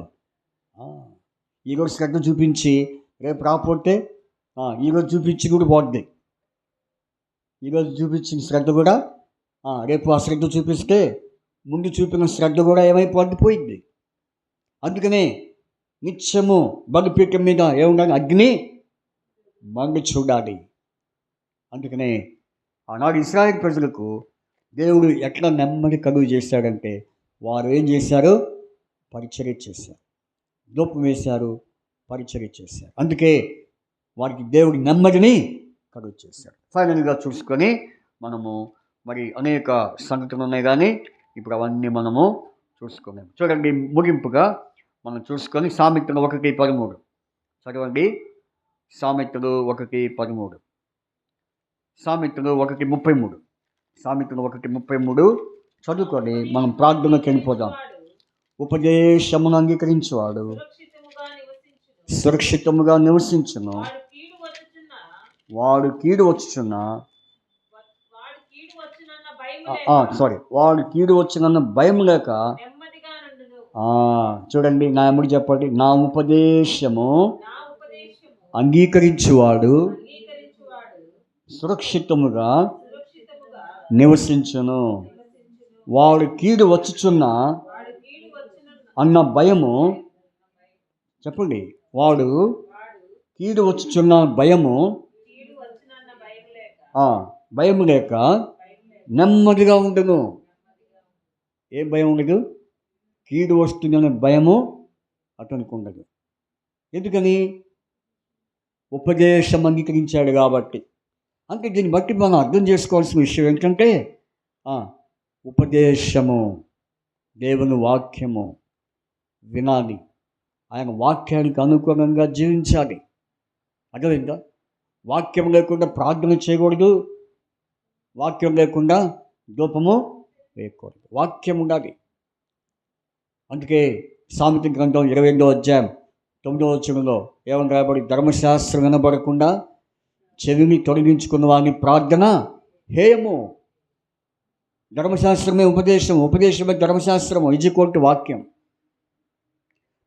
ఈరోజు శ్రద్ధ చూపించి రేపు రాకపోతే ఈరోజు చూపించి కూడా పోద్ది. ఈరోజు చూపించిన శ్రద్ధ కూడా రేపు అశ్రద్ధ చూపిస్తే ముందు చూపిన శ్రద్ధ కూడా ఏమైపోద్ది? పోయింది. అందుకనే నిత్యము బలిపీఠం మీద ఏముండాలి? అగ్ని మండి చూడాలి. అందుకనే ఆనాడు ఇశ్రాయేలు ప్రజలకు దేవుడు ఎట్లా నెమ్మది కలుగు చేశాడంటే వారు ఏం చేశారు? పరిచర్య చేశారు, ధూపం వేశారు, పరిచర్య చేశారు. అందుకే వారికి దేవుడి నెమ్మదిని కలుగు చేశాడు. ఫైనల్గా చూసుకొని మనము మరి అనేక సంగతులు ఉన్నాయి, కానీ ఇప్పుడు అవన్నీ మనము చూసుకోలేము. చూడండి, ముగింపుగా మనం చూసుకొని సామెతలు 1:13 చదవండి. సామెతలు 1:13, సామెతలు 1:33, సామెతలు 1:33 చదువుకొని మనం ప్రార్థనకి వెళ్ళిపోదాం. ఉపదేశమును అంగీకరించేవాడు సురక్షితముగా నివసించును, వాడు కీడు వచ్చుచున్న వాడు కీడు వచ్చినన్న భయం లేక. చూడండి, నా ఎమ్మడి చెప్పండి. నా ఉపదేశము అంగీకరించువాడు సురక్షితముగా నివసించును, వాడు కీడు వచ్చుచున్న అన్న భయము. చెప్పండి, వాడు కీడు వచ్చుచున్న భయము భయము లేక నెమ్మదిగా ఉండను. ఏ భయం ఉండదు? కీడు వస్తుందనే భయము అతనికి ఉండదు. ఎందుకని? ఉపదేశం అంగీకరించాడు కాబట్టి. అంటే దీన్ని బట్టి మనం అర్థం చేసుకోవాల్సిన విషయం ఏంటంటే ఉపదేశము, దేవుని వాక్యము వినాలి, ఆయన వాక్యానికి అనుగుణంగా జీవించాలి. అర్థమైందా? వాక్యం లేకుండా ప్రార్థన చేయకూడదు, వాక్యం లేకుండా ధూపము వేయకూడదు, వాక్యం ఉండాలి. అందుకే సామెత గ్రంథం 28వ అధ్యాయం 9వ వచనంలో ఏమని రాయబడి, ధర్మశాస్త్రం వినబడకుండా చెవిని తొలగించుకున్న వారిని ప్రార్థన హేయము. ధర్మశాస్త్రమే ఉపదేశం, ఉపదేశమే ధర్మశాస్త్రము, ఈక్వల్ టు వాక్యం.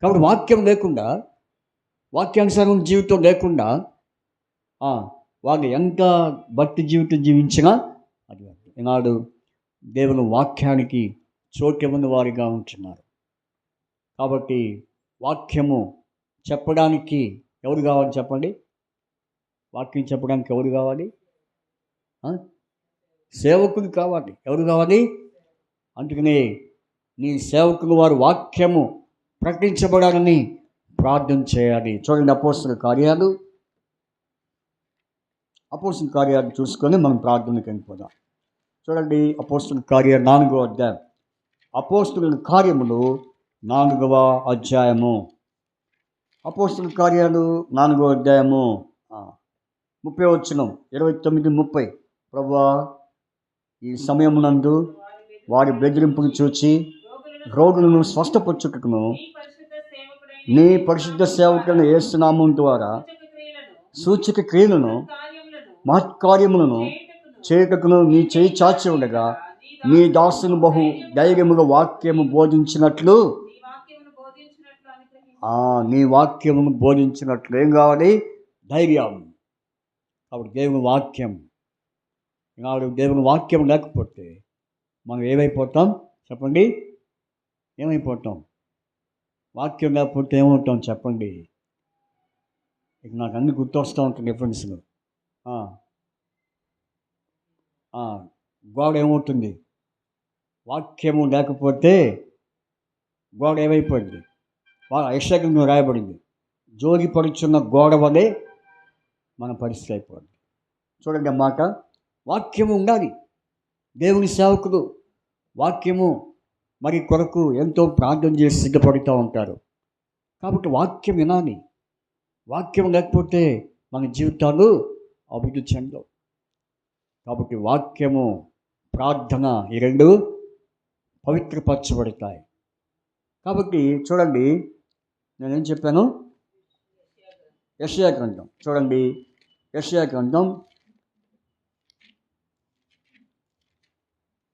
కాబట్టి వాక్యం లేకుండా, వాక్యానుసారం జీవితం లేకుండా వాళ్ళు ఎంత భక్తి జీవితం జీవించినా అది ఈనాడు దేవుని వాక్యానికి చోటివ్వని వారిగా ఉంటున్నారు. కాబట్టి వాక్యము చెప్పడానికి ఎవరు కావాలి చెప్పండి? వాక్యం చెప్పడానికి ఎవరు కావాలి? సేవకులు కావాలి. ఎవరు కావాలి? అందుకనే నీ సేవకులు వారు వాక్యము ప్రకటించబడాలని ప్రార్థన చేయాలి. చూడండి, అపోస్తలుల కార్యాలు చూసుకొని మనం ప్రార్థనకి వెళ్ళిపోదాం. చూడండి, అపోస్తలుల కార్యాలు 4వ అధ్యాయం, అపోస్తలుల కార్యములు 4వ అధ్యాయము, అపోస్తలుల కార్యాలు 4వ అధ్యాయము 30వ వచనం, 29-30. ప్రభువా, ఈ సమయమునందు వారి బెదిరింపును చూచి రోగులను స్వస్థపరచుటకును నీ పరిశుద్ధ సేవకులను యేసు నామం ద్వారా సూచక క్రియలను మహత్కార్యములను చేయుటకును నీ చేయి చాచి ఉండగా నీ దాసును బహు ధైర్యముగా వాక్యము బోధించినట్లు. నీ వాక్యమును బోధించినట్లు ఏం కావాలి? ధైర్యం. కాబట్టి దేవుని వాక్యం, ఈనాడు దేవుని వాక్యం లేకపోతే మనం ఏమైపోతాం చెప్పండి? ఏమైపోతాం? వాక్యం లేకపోతే ఏమవుతాం చెప్పండి? ఇక నాకు అన్ని గుర్తొస్తూ ఉంటుంది డిఫరెన్స్లు. గోడ ఏమవుతుంది? వాక్యము లేకపోతే గోడ ఏమైపోయింది? యెషయా రాయబడింది, జోగి పడుచున్న గోడ వలె మన పరిస్థితి అయిపోయింది. చూడండి ఆ మాట. వాక్యము ఉండాలి. దేవుని సేవకులు వాక్యము మరి కొరకు ఎంతో ప్రార్థన చేసి సిద్ధపడుతూ ఉంటారు. కాబట్టి వాక్యం వినాలి. వాక్యం లేకపోతే మన జీవితాలు అభివృద్ధి చెందవు. కాబట్టి వాక్యము, ప్రార్థన ఈ రెండు పవిత్రపరచబడతాయి. కాబట్టి చూడండి, నేనేం చెప్పాను? యెషయా గ్రంథం చూడండి, యెషయా గ్రంథం,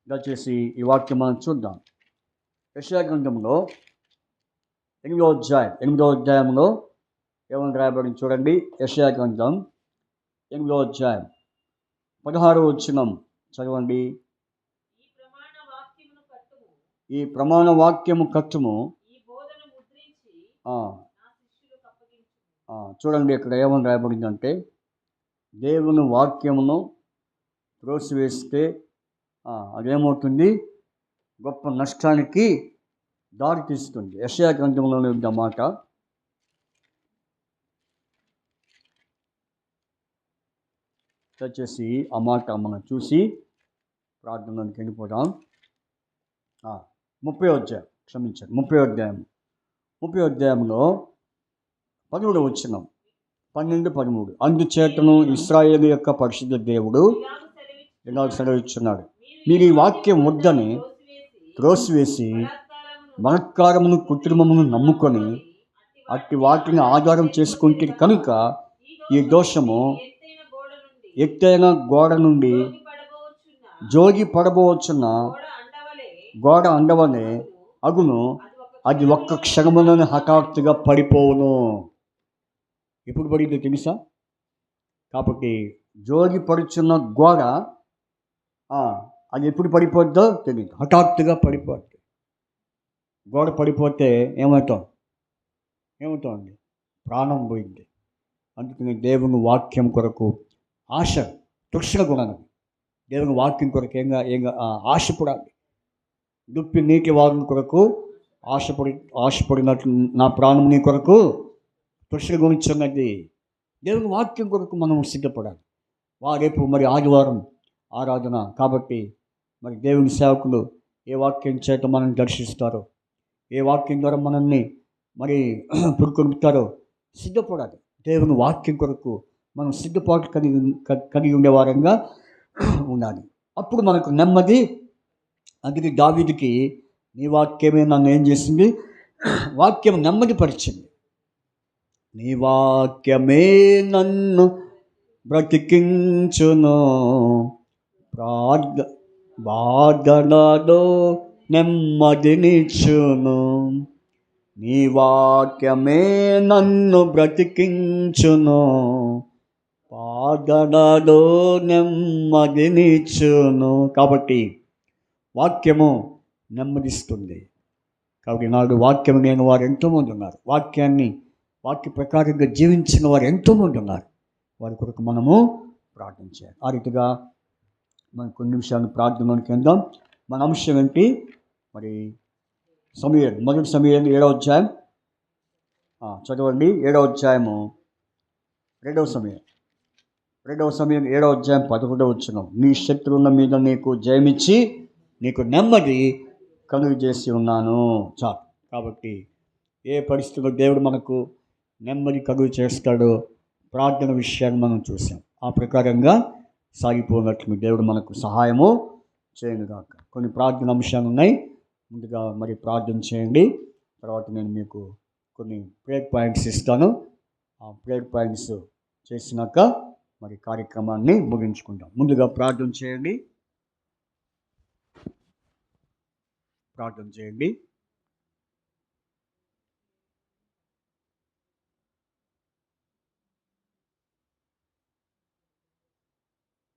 దయచేసి ఈ వాక్యం మనం చూద్దాం. యెషయా గ్రంథంలో 8వ అధ్యాయంలో ఏమని రాయబడింది చూడండి. యెషయా గ్రంథం 8వ అధ్యాయం 16వ వచనం చదవండి. ఈ ప్రమాణ వాక్యము కట్టుము. చూడండి, ఇక్కడ ఏమని రాయబడిందంటే దేవుని వాక్యమును త్రోసివేస్తే అదేమవుతుంది, గొప్ప నష్టానికి దారి తీస్తుంది. యెషయా గ్రంథంలోనే ఉంది ఆ మాట. దయచేసి ఆ మాట మనం చూసి ప్రార్థనలోకి వెళ్ళిపోదాం. 30వ అధ్యాయం, క్షమించండి, 30వ అధ్యాయంలో 12వ వచనం, 12-13. అందుచేతను ఇశ్రాయేలు యొక్క పరిశుద్ధ దేవుడు ఇలా సెలవిస్తున్నాడు, మీరు ఈ వాక్యం వద్దని త్రోసివేసి బలాత్కారమును కృత్రిమమును నమ్ముకొని అట్టి వాటిని ఆధారం చేసుకుంటే కనుక ఈ దోషము ఎత్తైన గోడ నుండి జోగి పడబోవచ్చున్న గోడ అండవలే అగును, అది ఒక్క క్షణములోనే హఠాత్తుగా పడిపోవును. ఎప్పుడు పడిందో తెలుసా? కాబట్టి జోగి పడుచున్న గోడ అది ఎప్పుడు పడిపోద్దో తెలియదు, హఠాత్తుగా పడిపోద్ది. గోడ పడిపోతే ఏమవుతామండి? ప్రాణం పోయింది. అందుకని దేవుని వాక్యం కొరకు ఆశ, తృష్ణ గుణం. దేవుని వాక్యం కొరకు ఆశపడాలి. దుప్పి నీటి వాగుని కొరకు ఆశపడినట్లు నా ప్రాణం నీ కొరకు తృష్ణ గురించున్నది. దేవుని వాక్యం కొరకు మనం సిద్ధపడాలి. రేపు మరి ఆదివారం ఆరాధన కాబట్టి మరి దేవుని సేవకులు ఏ వాక్యం చేత మనం దర్శిస్తారో, ఏ వాక్యం ద్వారా మనల్ని మరి పురుకొంటారో సిద్ధపడాలి. దేవుని వాక్యం కొరకు మనం సిద్ధపాటు కలిగి ఉండేవారంగా ఉండాలి. అప్పుడు మనకు నెమ్మది. అందుకే దావీదుకి నీ వాక్యమే నన్ను ఏం చేసింది? వాక్యం నెమ్మది పరిచింది. నీ వాక్యమే నన్ను బ్రతికించును, బాధలలో నెమ్మదినిచ్చును. నీ వాక్యమే నన్ను బ్రతికించును, బాధలలో నెమ్మదినిచ్చును. కాబట్టి వాక్యము నెమ్మదిస్తుంది. కాబట్టి నాడు వాక్యం లేని వారు ఎంతోమంది ఉన్నారు. వాక్య ప్రకారంగా జీవించిన వారు ఎంతోమంది ఉన్నారు. వారి కొరకు మనము ప్రార్థించాలి. ఆ రీతిగా మనం కొన్ని నిమిషాలు ప్రార్థనలోకి వెళ్దాం. మన అంశం ఏంటి? మరి సమూయేలు, మొదటి సమూయేలు 7వ అధ్యాయం చదవండి. 7వ అధ్యాయము 2వ సమూయేలు 7వ అధ్యాయం 11వ వచనం. నీ శత్రువుల మీద నీకు జయమిచ్చి నీకు నెమ్మది కలుగు చేసి ఉన్నాను. చాలు. కాబట్టి ఏ పరిస్థితుల్లో దేవుడు మనకు నెమ్మది కలుగు చేస్తాడో ప్రార్థన విషయాన్ని మనం చూసాం. ఆ ప్రకారంగా సాగిపోయినట్లు దేవుడు మనకు సహాయము చేయనుగాక. కొన్ని ప్రార్థన అంశాలు ఉన్నాయి. ముందుగా మరి ప్రార్థన చేయండి. తర్వాత నేను మీకు కొన్ని ప్రేయర్ పాయింట్స్ ఇస్తాను. ఆ ప్రేయర్ పాయింట్స్ చేసినాక మరి కార్యక్రమాన్ని ముగించుకుంటాం. ముందుగా ప్రార్థన చేయండి.